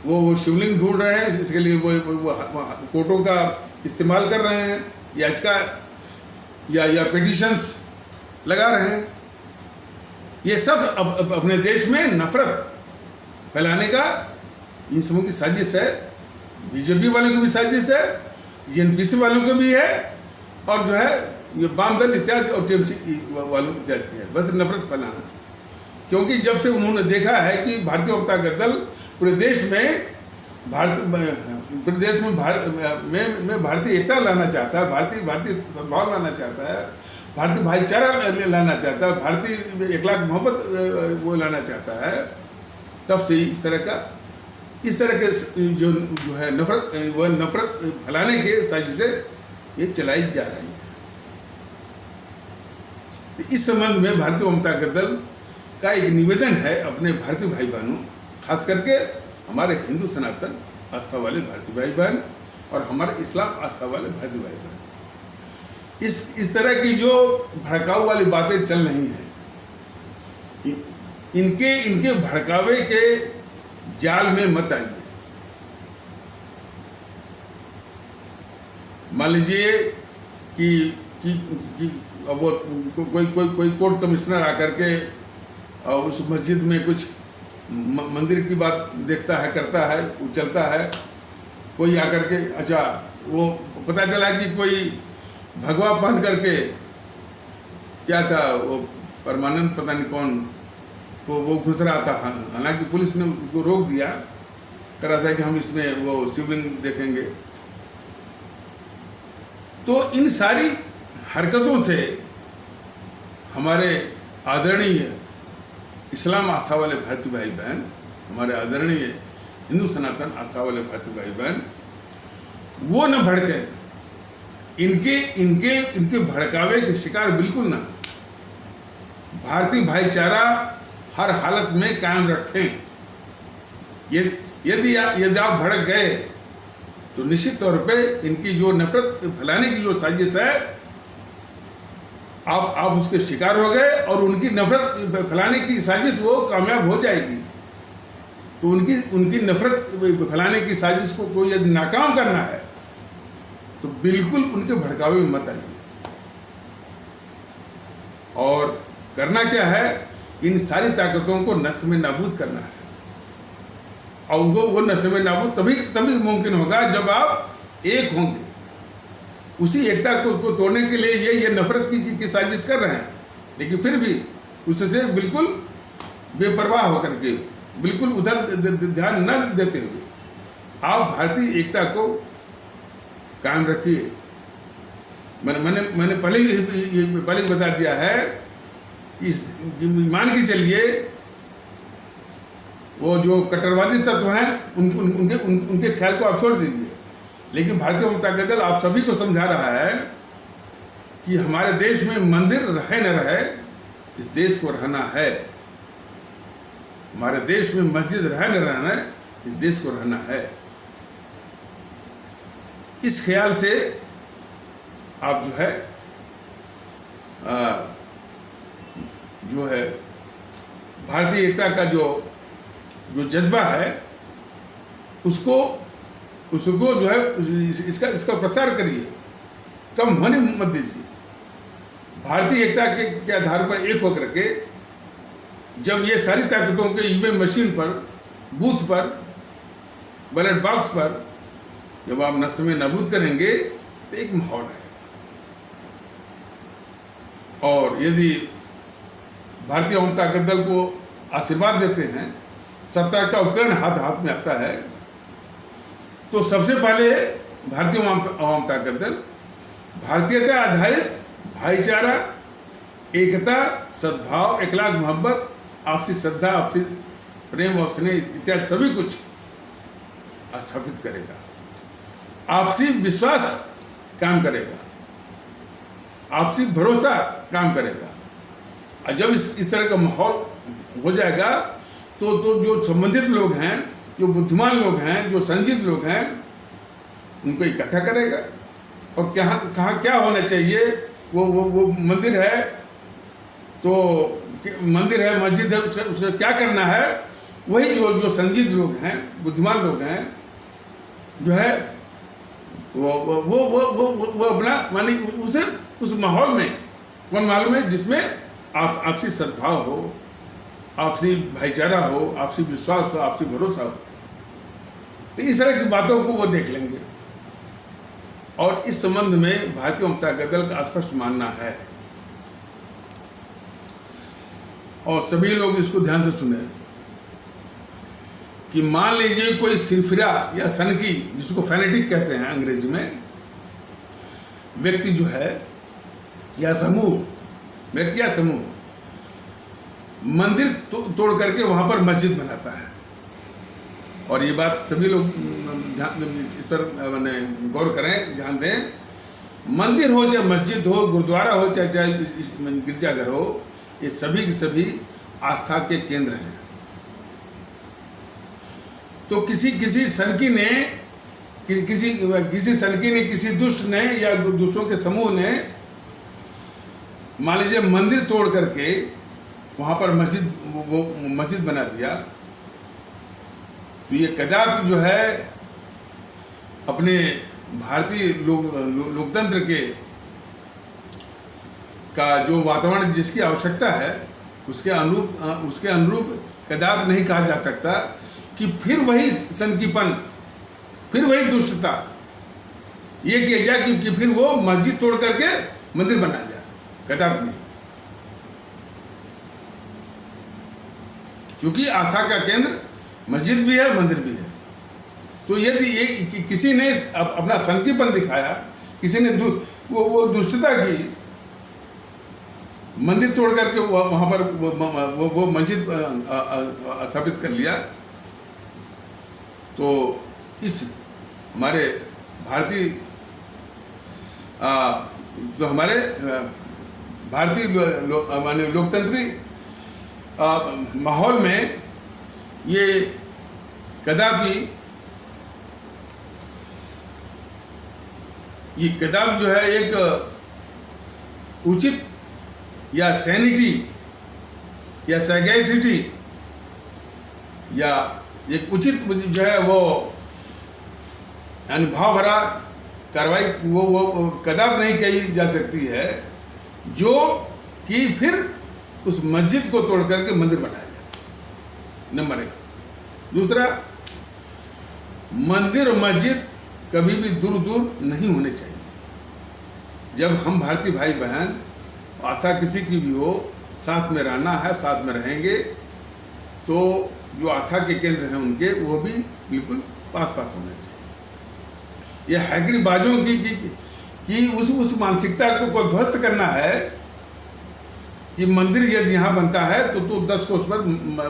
वो शिवलिंग ढूंढ रहे हैं, इसके लिए वो कोर्टों का इस्तेमाल कर रहे हैं, याचिका या पिटीशंस लगा रहे हैं। ये सब अब अपने देश में नफरत फैलाने का इन सबों की साजिश है। बीजेपी वालों की भी साजिश है, जीएनपीसी वालों की भी है, और जो है ये वामदल इत्यादि और टीएमसी वालों इत्यादि की है, बस नफरत फैलाना। क्योंकि जब से उन्होंने देखा है कि भारतीय जनता दल पूरे देश में भारतीय एकता लाना चाहता है, भारतीय सद्भाव लाना चाहता है, भारतीय भाईचारा लाना चाहता है, भारतीय अखलाक मोहब्बत वो लाना चाहता है, तब से इस तरह के जो है नफरत फैलाने के साजिशें ये चलाई जा रही हैं। तो इस संबंध में भारतीय जनता दल का एक निवेदन है अपने भारतीय भाई बहनों, खास करके हमारे हिंदू सनातन आस्था वाले भारतीय भाई बहन और हमारे इस्लाम आस्था वाले भारतीय भाई बहन, इस तरह की जो भड़काऊ वाली बातें चल रही हैं, इनके भड़कावे के जाल में मत आइए। मान लीजिए कि वो कोई कोर्ट कमिश्नर आकर के उस मस्जिद में कुछ मंदिर की बात देखता है, करता है, उछलता है, कोई आकर के अच्छा वो पता चला कि कोई भगवा पहन करके क्या था वो परमानंद पता नहीं कौन वो घुस रहा था। हालांकि पुलिस ने उसको रोक दिया, कह रहा था कि हम इसमें वो शिवलिंग देखेंगे। तो इन सारी हरकतों से हमारे आदरणीय इस्लाम आस्था वाले भारतीय भाई बहन, हमारे आदरणीय हिंदू सनातन आस्था वाले भारतीय भाई बहन, वो न भड़के, इनके इनके इनके भड़कावे के शिकार बिल्कुल ना। भारतीय भाईचारा हर हालत में कायम रखें। यदि आप भड़क गए तो निश्चित तौर पे इनकी जो नफरत फैलाने की जो साजिश है, आप उसके शिकार हो गए और उनकी नफरत फैलाने की साजिश वो कामयाब हो जाएगी। तो उनकी नफरत फैलाने की साजिश को यदि नाकाम करना है तो बिल्कुल उनके भड़कावे में मत आइए। और करना क्या है, इन सारी ताकतों को नष्ट में नाबूद करना है। और वो नष्ट में नाबूद तभी मुमकिन होगा जब आप एक होंगे। उसी एकता को तोड़ने के लिए ये नफरत की साजिश कर रहे हैं, लेकिन फिर भी उससे बिल्कुल बेपरवाह होकर के, बिल्कुल उधर ध्यान न देते हुए आप भारतीय एकता को कायम रखिए। मैंने पहले ही बता दिया है कि मान के चलिए वो जो कट्टरवादी तत्व हैं उनके ख्याल को आप छोड़ दीजिए, लेकिन भारतीय जनता दल आप सभी को समझा रहा है कि हमारे देश में मंदिर रहे न रहे, इस देश को रहना है। हमारे देश में मस्जिद रहे न रहना, इस देश को रहना है। इस ख्याल से आप जो है भारतीय एकता का जो जज्बा है उसको जो है इसका प्रसार करिए, कम होने मत दीजिए। भारतीय एकता के आधार पर एक होकर के जब ये सारी ताकतों के ईवीएम मशीन पर, बूथ पर, बैलेट बॉक्स पर जब आप नष्ट में नाबूद करेंगे तो एक माहौल है। और यदि भारतीय जनता दल को आशीर्वाद देते हैं, सत्ता का उपकरण हाथ में आता है, तो सबसे पहले भारतीय जनता दल भारतीयता आधारित भाईचारा, एकता, सद्भाव, इखलाक, मोहब्बत, आपसी श्रद्धा, आपसी प्रेम और स्नेह इत्यादि सभी कुछ स्थापित करेगा। आपसी विश्वास काम करेगा, आपसी भरोसा काम करेगा। और जब इस तरह का माहौल हो जाएगा तो जो संबंधित लोग हैं, जो बुद्धिमान लोग हैं, जो संजीत लोग हैं, उनको इकट्ठा करेगा। और कहाँ क्या होना चाहिए, वो मंदिर है तो मंदिर है, मस्जिद है, उसका क्या करना है, वही जो संजीत लोग हैं, बुद्धिमान लोग हैं, जो है वो अपना माने उस माहौल में कौन मालूम है जिसमें आपसी सद्भाव हो, आपसी भाईचारा हो, आपसी विश्वास हो, आपसी भरोसा हो। तो इस तरह की बातों को वो देख लेंगे। और इस संबंध में भारतीय जनता दल का स्पष्ट मानना है, और सभी लोग इसको ध्यान से सुने, कि मान लीजिए कोई सिरफिरा या सनकी, जिसको फैनेटिक कहते हैं अंग्रेजी में, व्यक्ति जो है या समूह, व्यक्ति या समूह मंदिर तोड़ करके वहां पर मस्जिद बनाता है। और ये बात सभी लोग इस पर मैंने गौर करें, ध्यान दें। मंदिर हो चाहे मस्जिद हो, गुरुद्वारा हो चाहे गिरजाघर हो, ये सभी के सभी आस्था के केंद्र हैं। तो किसी सनकी ने, किसी सनकी ने, किसी दुष्ट ने या दुष्टों के समूह ने मान लीजिए मंदिर तोड़ करके वहां पर मस्जिद बना दिया, तो ये कदापि जो है अपने भारतीय लोकतंत्र के का जो वातावरण जिसकी आवश्यकता है उसके अनुरूप कदापि नहीं कहा जा सकता कि फिर वही सनकीपन, फिर वही दुष्टता ये किया जाए कि फिर वो मस्जिद तोड़ करके मंदिर बना जाए, कदापि नहीं। क्योंकि आस्था का केंद्र मस्जिद भी है, मंदिर भी है। तो यदि ये किसी ने अपना संकीपन दिखाया, किसी ने वो दुष्टता की, मंदिर तोड़ करके वहाँ पर वो मस्जिद स्थापित कर लिया, तो इस हमारे भारतीय जो हमारे भारतीय माने लोकतंत्री माहौल में ये कदापि जो है एक उचित या सैनिटी या सैगैसिटी या एक उचित जो है वो यानी भाव भरा कार्रवाई वो कदापि नहीं की जा सकती है, जो कि फिर उस मस्जिद को तोड़ करके मंदिर बनाया जाए, नंबर 1। दूसरा, मंदिर और मस्जिद कभी भी दूर दूर नहीं होने चाहिए। जब हम भारतीय भाई बहन, आस्था किसी की भी हो, साथ में रहना है, साथ में रहेंगे, तो जो आस्था के केंद्र हैं उनके, वो भी बिल्कुल पास पास होना चाहिए। ये हैकड़ी बाजों की उस मानसिकता को ध्वस्त करना है कि मंदिर यदि यहाँ बनता है तो 10 कोस पर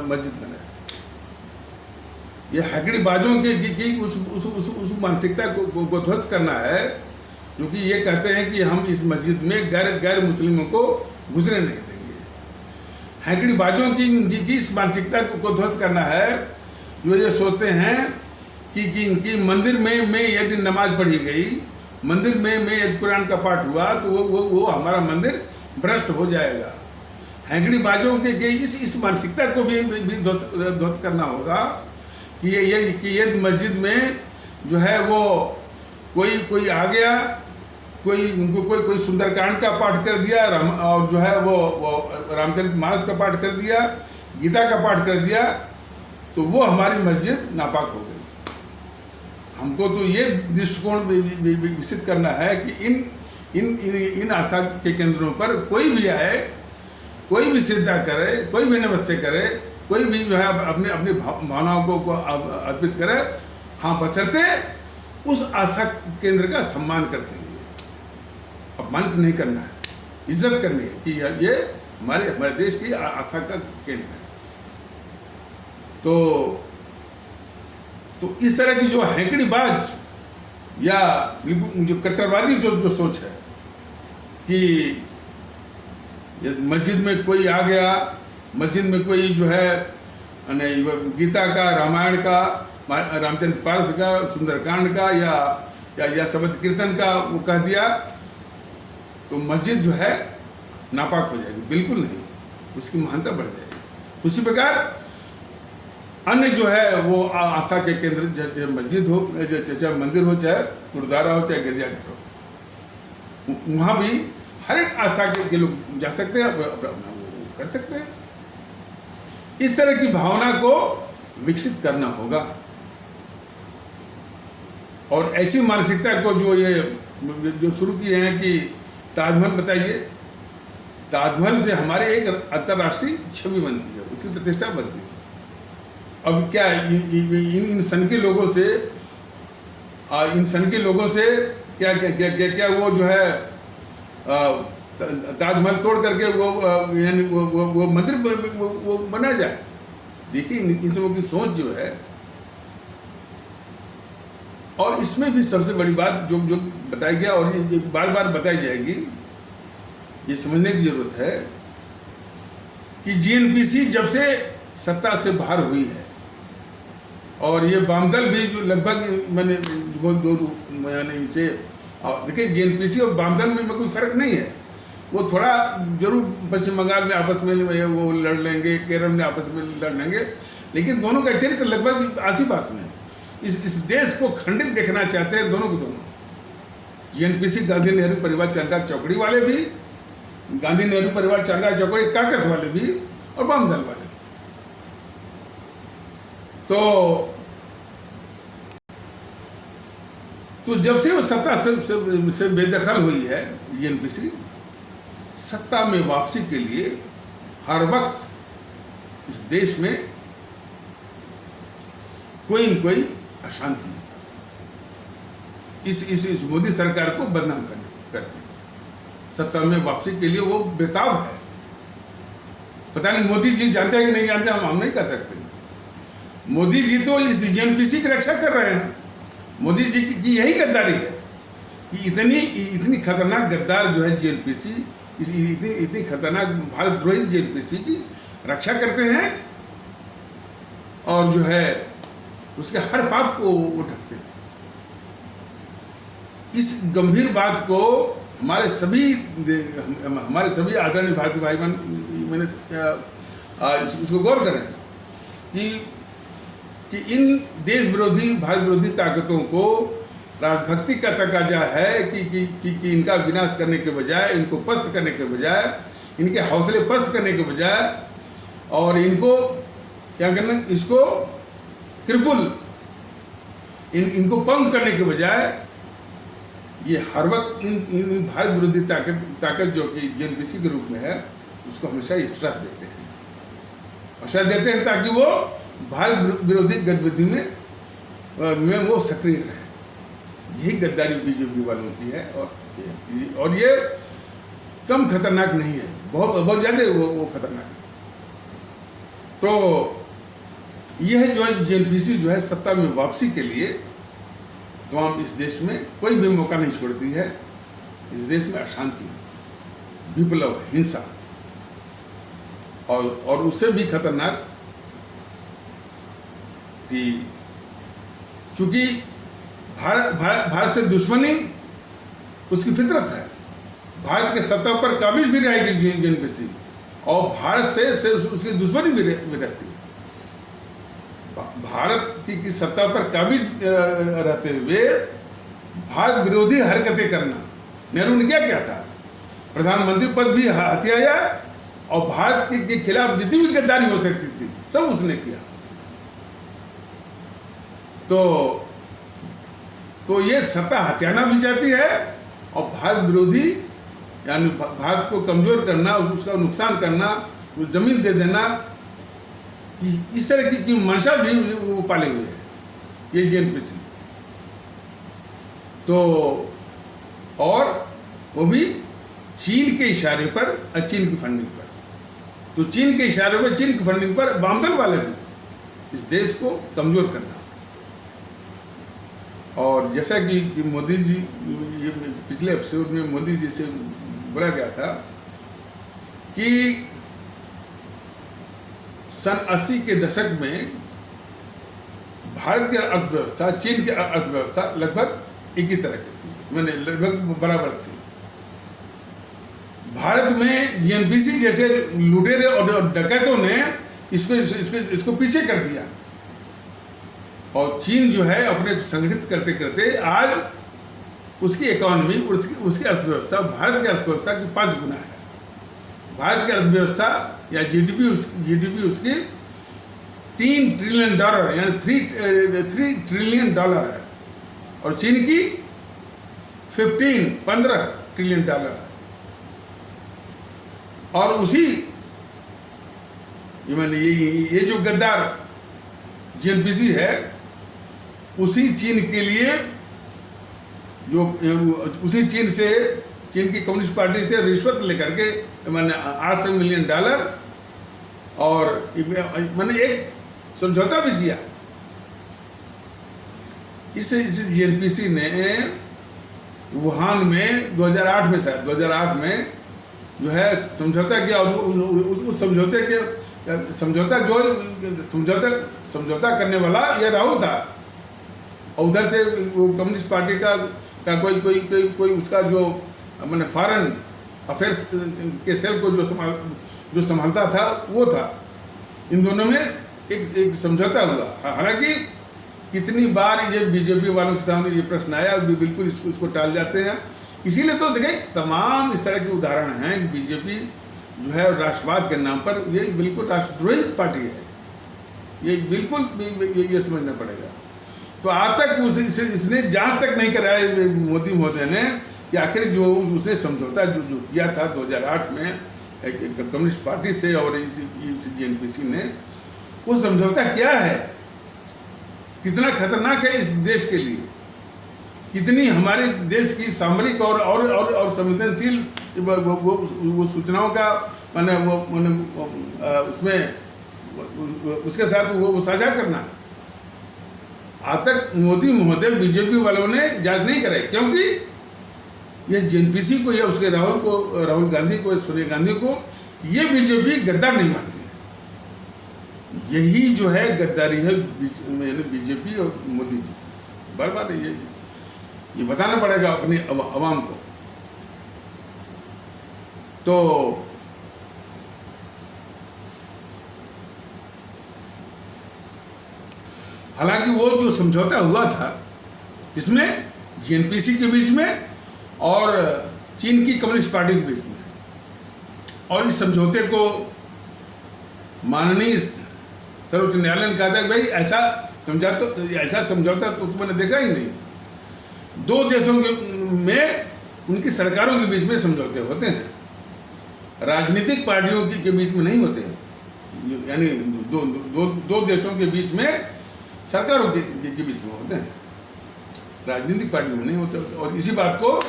मस्जिद बने। ये हैकड़ी बाजों की उस मानसिकता को ध्वस्त करना है, क्योंकि ये कहते हैं कि हम इस मस्जिद में गैर मुस्लिमों को घुसने नहीं देंगे। हैकड़ी बाजों की इस मानसिकता को ध्वस्त करना है, जो ये सोचते हैं कि मंदिर में यदि नमाज पढ़ी गई, मंदिर में यदि कुरान का पाठ हुआ, तो वो हमारा मंदिर भ्रष्ट हो जाएगा। हैकड़ी बाजों के इस मानसिकता को भी ध्वस्त करना होगा कि यदि मस्जिद में जो है वो कोई आ गया, कोई सुंदरकांड का पाठ कर दिया, और जो है वो रामचरितमानस का पाठ कर दिया, गीता का पाठ कर दिया, तो वो हमारी मस्जिद नापाक हो गई। हमको तो ये दृष्टिकोण विकसित करना है कि इन आस्था के केंद्रों पर कोई भी आए, कोई भी सिजदा करे, कोई भी नमस्ते करे, कोई भी जो है अपनी भावनाओं को अर्पित करे, हाँ, बशर्ते उस आस्था केंद्र का सम्मान करते हुए, अपमानित नहीं करना है, इज्जत करनी है कि ये हमारे देश की आस्था का केंद्र है। तो इस तरह की जो हैकड़ीबाज या जो कट्टरवादी जो सोच है कि मस्जिद में कोई आ गया, मस्जिद में कोई जो है गीता का, रामायण का, रामचरितमानस का, सुंदरकांड का या शब्द कीर्तन का वो कह दिया, तो मस्जिद जो है नापाक हो जाएगी। बिल्कुल नहीं, उसकी महानता बढ़ जाएगी। उसी प्रकार अन्य जो है वो आस्था के केंद्र, चाहे मस्जिद हो, चाहे मंदिर हो, चाहे गुरुद्वारा हो, चाहे गिरजाघर हो, वहाँ भी हर एक आस्था के लोग जा सकते हैं, अपना वो कर सकते हैं। इस तरह की भावना को विकसित करना होगा, और ऐसी मानसिकता को जो शुरू किए हैं कि ताजमहल बताइए, ताजमहल से हमारे एक अंतर्राष्ट्रीय छवि बनती है, उसकी प्रतिष्ठा बनती है। अब क्या इन सन के लोगों से क्या वो जो है ताजमहल तोड़ करके वो मंदिर वो बना जाए? देखिए, इन सबों की सोच जो है, और इसमें भी सबसे बड़ी बात जो बताई गया और ये बार बार बताई जाएगी, ये समझने की जरूरत है कि जीएनपीसी जब से सत्ता से बाहर हुई है, और ये वामदल भी जो लगभग मैंने इसे देखिए, जीएनपीसी और वामदल में कोई फर्क नहीं है। वो थोड़ा जरूर पश्चिम बंगाल में आपस में वो लड़ लेंगे, केरल में आपस में लड़ लेंगे, लेकिन दोनों का चरित्र लगभग आसी-पास में है। इस देश को खंडित देखना चाहते हैं दोनों के दोनों। जीएनपीसी गांधी नेहरू परिवार चांदा चौकड़ी वाले भी, गांधी नेहरू परिवार चांदा चौकड़ी काकस वाले भी, और वामदल वाले। तो जब से वो सत्ता से बेदखल हुई है जीएनपीसी, सत्ता में वापसी के लिए हर वक्त इस देश में कोई न कोई अशांति इस मोदी सरकार को बदनाम करके सत्ता में वापसी के लिए वो बेताब है। पता नहीं मोदी जी जानते हैं कि नहीं जानते, हम नहीं कह सकते। मोदी जी तो इस जेएनपीसी की रक्षा कर रहे हैं। मोदी जी की यही गद्दारी है कि इतनी खतरनाक गद्दार जो है जेएनपीसी, इतनी खतरनाक भारतद्रोही जेएनपीसी की रक्षा करते हैं और जो है उसके हर पाप को वो ढकते हैं। इस गंभीर बात को हमारे सभी आदरणीय भारतीय भाई बहन मैंने इसको गौर करें कि इन देश विरोधी भारत विरोधी ताकतों को राजभक्ति का तकाजा है कि इनका विनाश करने के बजाय, इनको पस्त करने के बजाय, इनके हौसले पस्त करने के बजाय और इनको क्या करना, इसको क्रिपुल इनको पंग करने के बजाय ये हर वक्त इन भारत विरोधी ताकत जो कि जेएनपीसी के रूप में है उसको हमेशा ये शर्त देते हैं और शर्त देते हैं ताकि वो भारत विरोधी गतिविधि में वो सक्रिय रहे। यही गद्दारी बीजेपी वालों की है और ये कम खतरनाक नहीं है, बहुत ज़्यादा वो खतरनाक है। तो यह जो है जेएनपीसी जो है सत्ता में वापसी के लिए तमाम इस देश में कोई भी मौका नहीं छोड़ती है। इस देश में अशांति, विप्लव, हिंसा और उससे भी खतरनाक कि चूंकि भारत से दुश्मनी उसकी फितरत है। भारत के सत्ता पर काबिज भी रहेगी जेएनपीसी और भारत से उसकी दुश्मनी भी रहती है। भारत की सत्ता पर काबिज रहते हुए भारत विरोधी हरकतें करना, नेहरू ने क्या था, प्रधानमंत्री पद भी हथियाया और भारत के खिलाफ जितनी भी गद्दारी हो सकती थी सब उसने किया। तो ये सत्ता हथियाना भी चाहती है और भारत विरोधी यानी भारत को कमजोर करना, उसका नुकसान करना, जमीन दे देना, इस तरह की मंशा भी वो पाले हुए है ये जेएनपीसी। तो और वो भी चीन के इशारे पर और चीन की फंडिंग पर। तो चीन के इशारे पर, चीन की फंडिंग पर वामदल वाले भी इस देश को कमजोर करना। और जैसा कि मोदी जी, ये पिछले एपिसोड में मोदी जी से बोला गया था कि सन 80 के दशक में भारत की अर्थव्यवस्था चीन की अर्थव्यवस्था लगभग एक ही तरह की थी, मैंने लगभग बराबर थी। भारत में जेएनपीसी जैसे लुटेरे और डकैतों ने इसको पीछे कर दिया और चीन जो है अपने संगठित करते करते आज उसकी इकोनॉमी, उसकी अर्थव्यवस्था भारत की अर्थव्यवस्था की 5 गुना है। भारत की अर्थव्यवस्था या जीडीपी उसकी $3 ट्रिलियन यानी 3 ट्रिलियन डॉलर है और चीन की 15 ट्रिलियन डॉलर है। और उसी ये जो गद्दार जेएनपीसी है उसी चीन के लिए उसी चीन की कम्युनिस्ट पार्टी से रिश्वत लेकर के $800 मिलियन और मैंने एक समझौता भी किया। इस जेएनपीसी ने वुहान में 2008 में शायद 2008 में जो है समझौता किया और उस समझौता करने वाला ये राहुल था और उधर से वो कम्युनिस्ट पार्टी का कोई उसका जो मैंने फॉरेन अफेयर्स के सेल को जो संभालता था वो था। इन दोनों में एक समझौता हुआ। हालांकि कितनी बार ये बीजेपी वालों के सामने ये प्रश्न आया, बिल्कुल इसको टाल जाते हैं। इसीलिए तो देखें तमाम इस तरह के उदाहरण हैं कि बीजेपी जो है राष्ट्रवाद के नाम पर ये बिल्कुल राष्ट्रद्रोही पार्टी है। ये बिल्कुल ये समझना पड़ेगा। तो आज तक इसने जहाँ तक नहीं कराया मोदी महोदय ने कि आखिर जो उसने समझौता जो किया था 2008 में कम्युनिस्ट पार्टी से और जेएनपीसी ने, वो समझौता क्या है, कितना खतरनाक है इस देश के लिए, कितनी हमारे देश की सामरिक और संवेदनशील वो सूचनाओं का मैंने उसमें उसके साथ वो साझा करना। आज तक मोदी महोदय बीजेपी वालों ने जांच नहीं कराई, क्योंकि ये जेएनपीसी को या उसके राहुल गांधी को, सोनिया गांधी को ये बीजेपी गद्दार नहीं मानती। यही जो है गद्दारी है बीजेपी और मोदी जी। बार बार ये बताना पड़ेगा अपने अवाम को। तो हालांकि वो जो समझौता हुआ था इसमें जेएनपीसी के बीच में और चीन की कम्युनिस्ट पार्टी के बीच में, और इस समझौते को माननीय सर्वोच्च न्यायालय ने कहा था कि भाई ऐसा समझौता तो तुमने देखा ही नहीं। दो देशों में उनकी सरकारों के बीच में समझौते होते हैं, राजनीतिक पार्टियों के बीच में नहीं होते हैं। यानी दो देशों के बीच में सरकारों के बीच में होते हैं, राजनीतिक पार्टियों में नहीं होते। और इसी बात को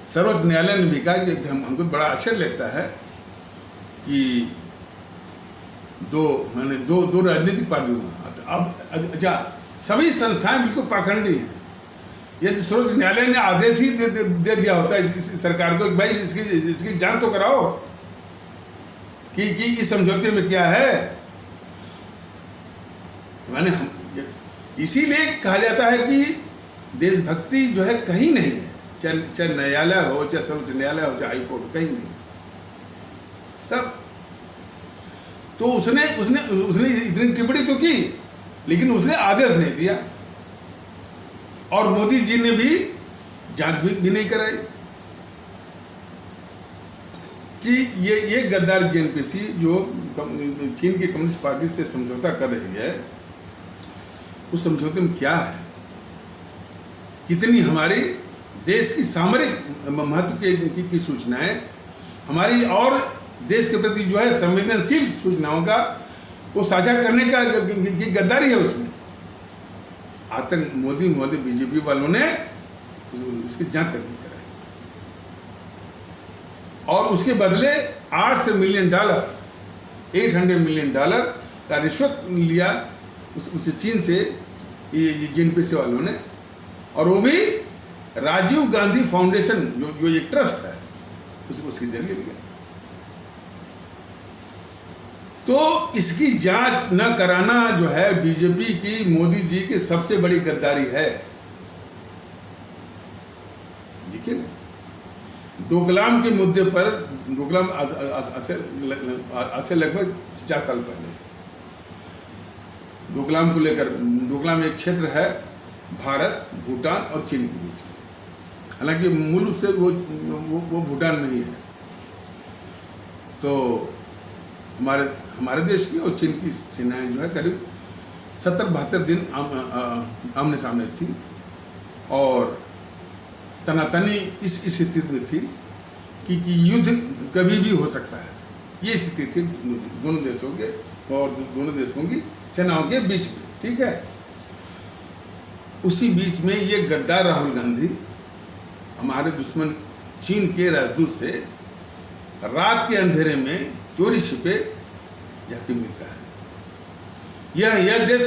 सर्वोच्च न्यायालय ने भी कहा कि हमको बड़ा आश्चर्य लगता है कि दो राजनीतिक पार्टियों में अब अच्छा सभी संस्थाएं बिल्कुल पाखंडी हैं। यदि सर्वोच्च न्यायालय ने आदेश ही दे दिया होता है इस सरकार को कि भाई इसकी जांच तो कराओ कि इस समझौते में क्या है। माने इसीलिए कहा जाता है कि देशभक्ति जो है कहीं नहीं है, चाहे न्यायालय हो, चाहे सर्वोच्च न्यायालय हो, चाहे हाई कोर्ट, कहीं नहीं सब। तो उसने इतनी टिप्पणी तो की, लेकिन उसने आदेश नहीं दिया, और मोदी जी ने भी जांच भी नहीं कराई कि ये गद्दार जेएनपीसी जो चीन की कम्युनिस्ट पार्टी से समझौता कर रही है, उस समझौते में क्या है, कितनी हमारी देश की सामरिक महत्व की सूचनाएं, हमारी और देश के प्रति जो है संवेदनशील सूचनाओं का वो साझा करने का गद्दारी है उसमें। आज तक मोदी महोदय बीजेपी वालों ने उसकी जांच तक नहीं कराई, और उसके बदले $800 मिलियन $800 मिलियन का रिश्वत लिया उस चीन से ये जेएनपीसी वालों ने, और वो भी राजीव गांधी फाउंडेशन जो एक ट्रस्ट है उसके जरिए लिया। तो इसकी जांच न कराना जो है बीजेपी की, मोदी जी की सबसे बड़ी गद्दारी है। देखिए ना, डोकलाम के मुद्दे पर, डोकलाम आज से लगभग 50 साल पहले, डोकलाम को लेकर, डोकलाम एक क्षेत्र है भारत, भूटान और चीन के बीच में। हालांकि मूल रूप से वो भूटान नहीं है। तो हमारे देश की और चीन की सेनाएं जो है करीब 70-72 दिन आमने सामने थी, और तनातनी इस स्थिति में थी कि युद्ध कभी भी हो सकता है। ये स्थिति थी दोनों देशों के और दोनों देशों की सेनाओं के बीच में, ठीक है। उसी बीच में ये गद्दार राहुल गांधी हमारे दुश्मन चीन के राजदूत से रात के अंधेरे में चोरी छिपे जाके मिलता है। यह देश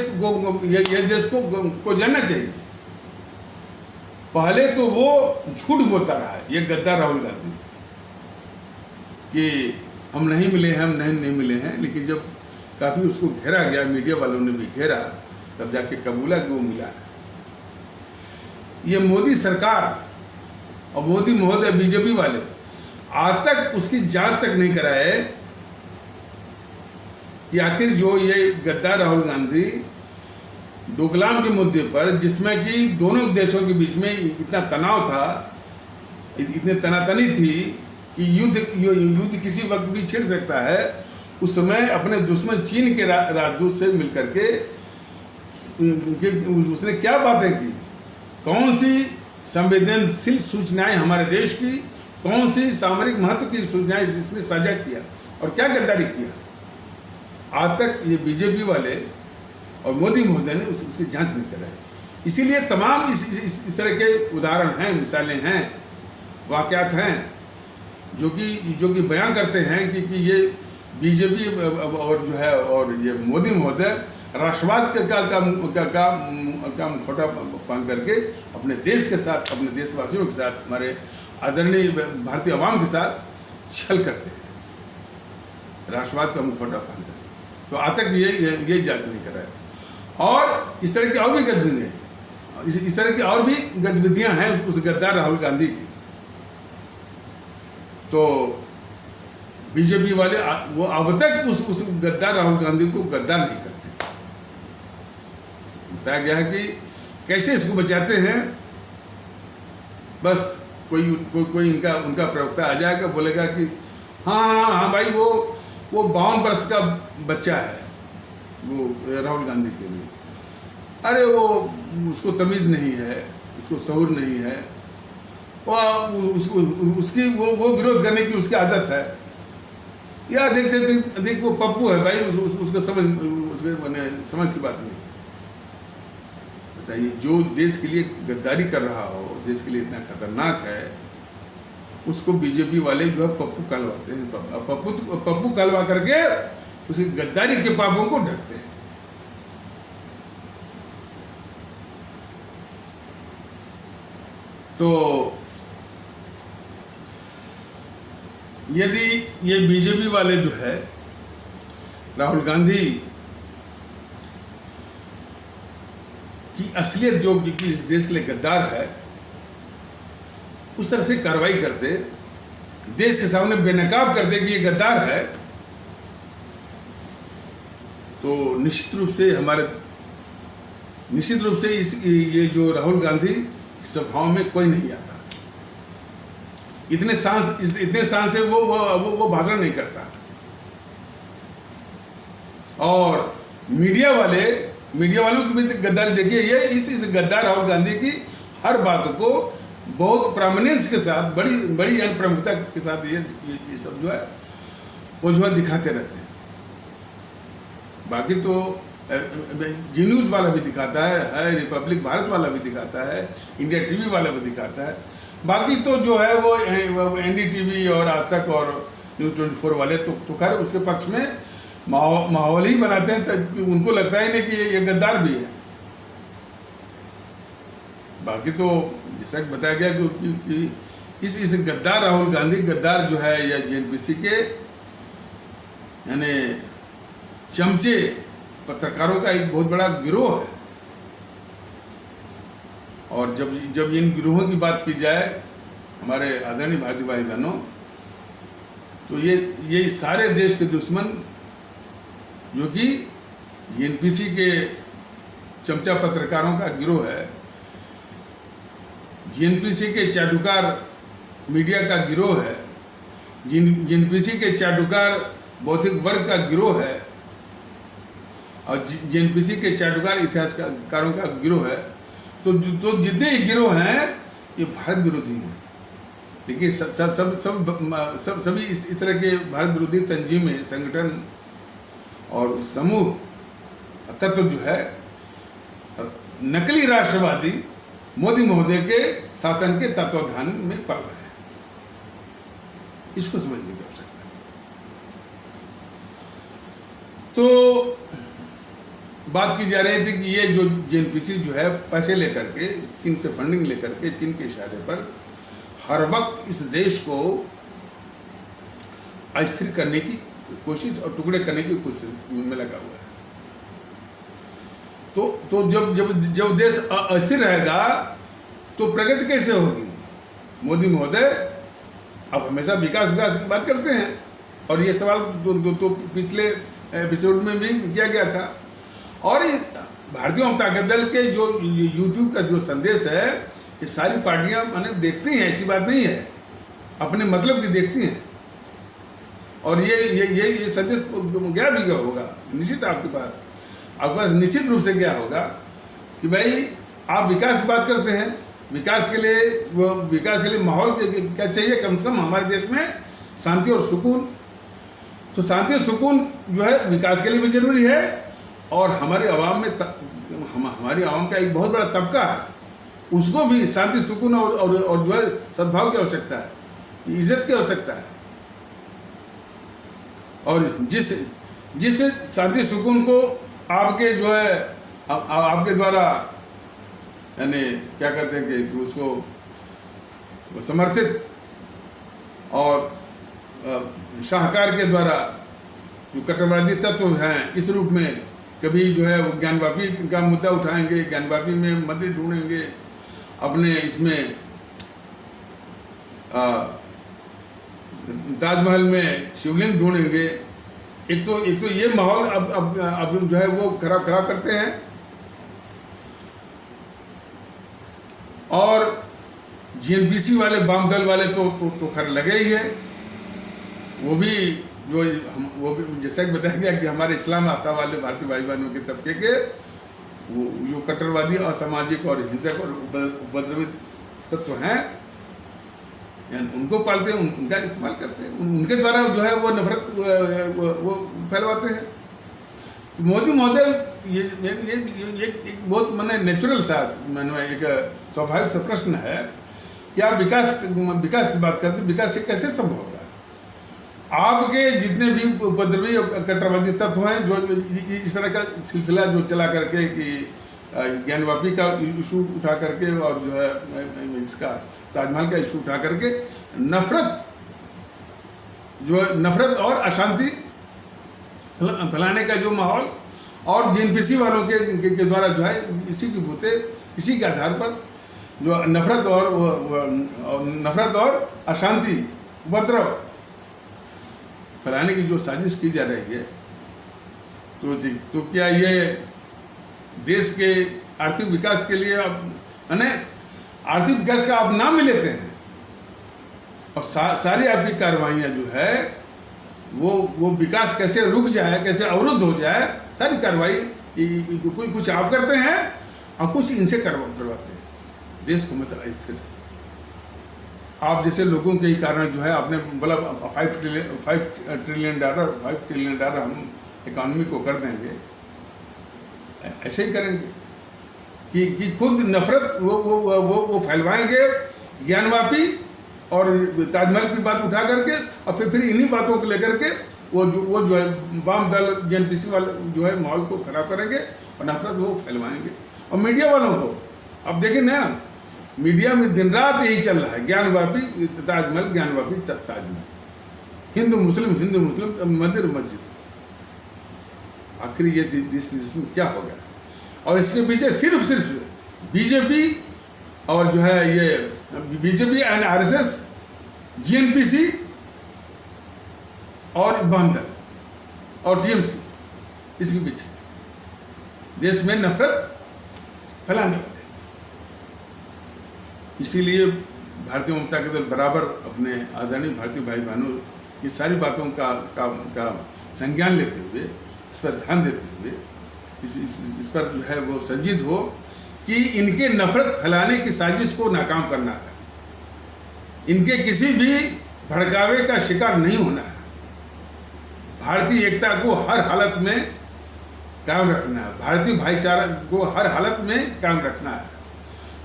को जानना चाहिए। पहले तो वो झूठ बोलता रहा है, ये गद्दार राहुल गांधी, कि हम नहीं मिले हैं, हम नहीं मिले हैं, लेकिन जब काफ़ी उसको घेरा गया, मीडिया वालों ने भी घेरा, तब जाके कबूला कि वो मिला है। ये मोदी सरकार और मोदी महोदय बीजेपी वाले आज तक उसकी जांच तक नहीं कराए कि आखिर जो ये गद्दार राहुल गांधी डोकलाम के मुद्दे पर, जिसमें कि दोनों देशों के बीच में इतना तनाव था, इतनी तनातनी थी कि युद्ध किसी वक्त भी छिड़ सकता है, उस समय अपने दुश्मन चीन के राजदूत से मिलकर के उसने क्या बातें की, कौन सी संवेदनशील सूचनाएं हमारे देश की, कौन सी सामरिक महत्व की सूचनाएं इसने साझा किया, और क्या गद्दारी किया। आज तक ये बीजेपी वाले और मोदी महोदय ने उसकी जांच नहीं कराई। इसीलिए तमाम इस तरह के उदाहरण हैं, मिसालें हैं, वाक़यात हैं जो कि बयान करते हैं कि ये बीजेपी और जो है और ये मोदी महोदय राष्ट्रवाद का मुखौटा बांध करके अपने देश के साथ, अपने देशवासियों के साथ, हमारे आदरणीय भारतीय आवाम के साथ छल करते हैं, राष्ट्रवाद का मुखौटा बांध कर। तो आज तक ये जांच नहीं कराया। और इस तरह की और भी गतिविधियाँ, इस तरह की और भी गतिविधियाँ हैं उस गद्दार राहुल गांधी की। तो बीजेपी वाले वो अब तक उस गद्दार राहुल गांधी को गद्दार नहीं करते। बताया गया है कि कैसे इसको बचाते हैं। बस कोई उनका प्रवक्ता आ जाएगा, बोलेगा कि हाँ भाई वो 52 वर्ष का बच्चा है वो राहुल गांधी के लिए। अरे वो उसको तमीज़ नहीं है, उसको शऊर नहीं है, उसकी वो विरोध करने की उसकी आदत है। या अधिक से अधिक वो पप्पू है भाई, उसको समझ की बात नहीं। बताइए, जो देश के लिए गद्दारी कर रहा हो, देश के लिए इतना खतरनाक है, उसको बीजेपी वाले जो है पप्पू कहलवाते हैं। पप्पू कहलवा करके उसी गद्दारी के पापों को ढकते हैं। तो यदि ये बीजेपी वाले जो है राहुल गांधी की असलियत जो कि इस देश के लिए गद्दार है, उस तरह से कार्रवाई करते, देश के सामने बेनकाब करते कि ये गद्दार है, तो निश्चित रूप से ये जो राहुल गांधी सभाओं में कोई नहीं आता। इतने शान से वो भाषण नहीं करता। और मीडिया वालों की भी गद्दारी देखिए। ये इस गद्दार राहुल गांधी की हर बात को बहुत प्रोमिनेंस के साथ, बड़ी प्रमुखता के साथ ये सब जो है वो जो है दिखाते रहते हैं। बाकी तो जी न्यूज़ वाला भी दिखाता है, रिपब्लिक भारत वाला भी दिखाता है, इंडिया टीवी वाला भी दिखाता है। बाकी तो जो है वो NDTV और आज तक और News 24 वाले तो खैर उसके पक्ष में माहौल ही बनाते हैं, तो उनको लगता ही नहीं कि ये गद्दार भी है। बाकी तो जैसा कि बताया गया कि इस गद्दार राहुल गांधी, गद्दार जो है या JNPC के यानी चमचे पत्रकारों का एक बहुत बड़ा गिरोह है। और जब इन गिरोहों की बात की जाए हमारे आदरणीय भारतीय भाई बहनों, तो ये सारे देश के दुश्मन जो कि JNPC के चमचा पत्रकारों का गिरोह है, JNPC के चाटुकार मीडिया का गिरोह है, JNPC के चाटुकार बौद्धिक वर्ग का गिरोह है, और JNPC के चाटुकार इतिहासकारों का गिरोह है। तो जितने गिरोह हैं ये भारत विरोधी हैं। देखिए सभी इस तरह के भारत विरोधी तंजीमें, संगठन और समूह तत्व जो है नकली राष्ट्रवादी मोदी महोदय के शासन के तत्वाधान में पड़ रहे हैं। इसको समझने की आवश्यकता है। तो बात की जा रही थी कि ये जो JNPC जो है पैसे लेकर के, चीन से फंडिंग लेकर के, चीन के इशारे पर हर वक्त इस देश को अस्थिर करने की कोशिश और टुकड़े करने की कोशिश में लगा हुआ है। तो जब देश अस्थिर रहेगा तो प्रगति कैसे होगी? मोदी महोदय अब हमेशा विकास की बात करते हैं, और ये सवाल तो पिछले एपिसोड में भी किया गया था। और भारतीय जनता दल के जो YouTube का जो संदेश है, ये सारी पार्टियां माने देखती हैं, ऐसी बात नहीं है, अपने मतलब की देखती हैं। और ये संदेश गया भी होगा निश्चित आपके पास निश्चित रूप से गया होगा कि भाई आप विकास की बात करते हैं, विकास के लिए माहौल क्या चाहिए? कम से कम हमारे देश में शांति और सुकून। तो शांति और सुकून जो है विकास के लिए भी जरूरी है, और हमारे आवाम में हमारी आवाम का एक बहुत बड़ा तबका है, उसको भी शांति सुकून और जो है सद्भाव की आवश्यकता है, इज्जत की आवश्यकता है। और जिस शांति सुकून को आपके जो है आपके द्वारा यानी क्या कहते हैं कि उसको समर्थित और शाहकार के द्वारा जो कट्टरवादी तत्व हैं इस रूप में कभी जो है वो ज्ञानवापी का मुद्दा उठाएंगे, ज्ञानवापी में मंदिर ढूंढेंगे, अपने इसमें ताजमहल में शिवलिंग ढूंढेंगे। एक तो ये माहौल अब जो है वो खराब करते हैं। और जीएनपीसी वाले वाम दल वाले तो खैर लगे ही है। वो भी जैसा कि बताया गया कि हमारे इस्लाम आता वाले भारतीय भाई बहनों के तबके के वो जो कट्टरवादी, असामाजिक और हिंसक और उपद्रवी तत्व हैं, उनको पालते हैं, उनका इस्तेमाल करते हैं, उनके द्वारा जो है वो नफरत वो फैलवाते हैं। तो मोदी महोदय ये एक बहुत मैंने नेचुरल सा मैंने एक स्वाभाविक सा प्रश्न है कि आप विकास की बात करते हैं, विकास से कैसे संभव होगा? आपके जितने भी उपद्रवी और कट्टरवादी तत्व हैं जो इस तरह का सिलसिला जो चला करके कि ज्ञानवापी का इशू उठा करके और जो है इसका ताजमहल का इशू उठा करके नफरत और अशांति फैलाने का जो माहौल और जीएनपीसी वालों के द्वारा जो है इसी के आधार पर जो नफरत और अशांति उपद्रव फैलाने की जो साजिश की जा रही है, तो क्या ये देश के आर्थिक विकास के लिए आर्थिक विकास का आप नाम भी लेते हैं और सारी आपकी कार्रवाइयाँ जो है वो विकास कैसे रुक जाए, कैसे अवरुद्ध हो जाए, सारी कार्रवाई कुछ आप करते हैं और कुछ इनसे करवाते हैं। देश को मतलब स्थिर आप जैसे लोगों के ही कारण जो है आपने बोला 5 ट्रिलियन डॉलर हम इकॉनमी को कर देंगे, ऐसे ही करेंगे कि खुद नफरत वो फैलवाएंगे ज्ञानवापी और ताजमहल की बात उठा करके और फिर इन्हीं बातों को लेकर के वो जो है वाम दल जीएनपीसी वाले जो है माहौल को खराब करेंगे और नफरत वो फैलवाएंगे। और मीडिया वालों को अब देखें ना, मीडिया में दिन रात यही चल रहा है, ज्ञानवापी ताजमहल, ज्ञानवापी ताजमहल, हिंदू मुस्लिम मंदिर मस्जिद। आखिर ये देश में क्या हो गया? और इसके पीछे सिर्फ बीजेपी और जो है ये बीजेपी एंड आरएसएस, जीएनपीसी और वाम दल और टीएमसी, इसके पीछे देश में नफरत फैलाने वाले। इसीलिए भारतीय जनता दल बराबर अपने आदरणीय भारतीय भाई बहनों ये सारी बातों का संज्ञान लेते हुए, इस पर ध्यान देते हुए, इस पर जो है वो संजीद हो कि इनके नफरत फैलाने की साजिश को नाकाम करना है, इनके किसी भी भड़कावे का शिकार नहीं होना है, भारतीय एकता को हर हालत में कायम रखना है, भारतीय भाईचारा को हर हालत में कायम रखना है,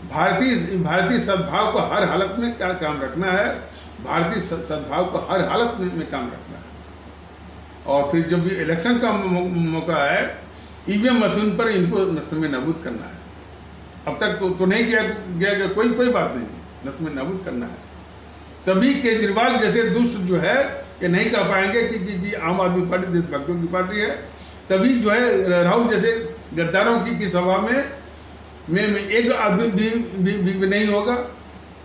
भारतीय सद्भाव को हर हालत में काम रखना है, भारतीय सद्भाव को हर हालत में काम रखना है। और फिर जब भी इलेक्शन का मौका है, ईवीएम मशीन पर इनको नस्ल में नाबूद करना है। अब तक तो नहीं किया गया, कोई बात नहीं, नस्ल में नाबूद करना है। तभी केजरीवाल जैसे दुष्ट जो है ये नहीं कह पाएंगे कि आम आदमी पार्टी देशभक्तों की पार्टी है। तभी जो है राहुल जैसे गद्दारों की सभा में एक आदमी भी नहीं होगा,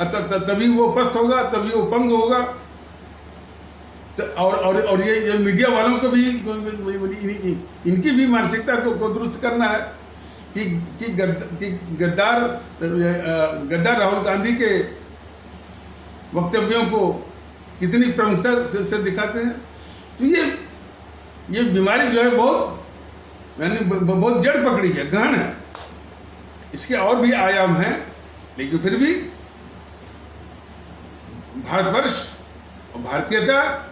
तभी वो पस्त होगा, तभी वो पंग होगा। और ये मीडिया वालों को भी इनकी भी मानसिकता को दुरुस्त करना है कि गद्दार राहुल गांधी के वक्तव्यों को कितनी प्रमुखता से दिखाते हैं। तो ये बीमारी जो है बहुत जड़ पकड़ी है, गहन है, इसके और भी आयाम हैं, लेकिन फिर भी भारतवर्ष और भारतीयता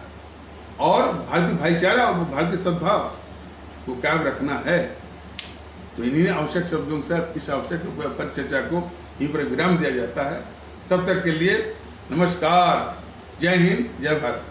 और भारतीय भाईचारा और भारतीय सद्भाव को कायम रखना है। तो इन्हीं आवश्यक शब्दों के साथ इस आवश्यक परिचर्चा को यहीं पर विराम दिया जाता है। तब तक के लिए नमस्कार, जय हिंद, जय भारत।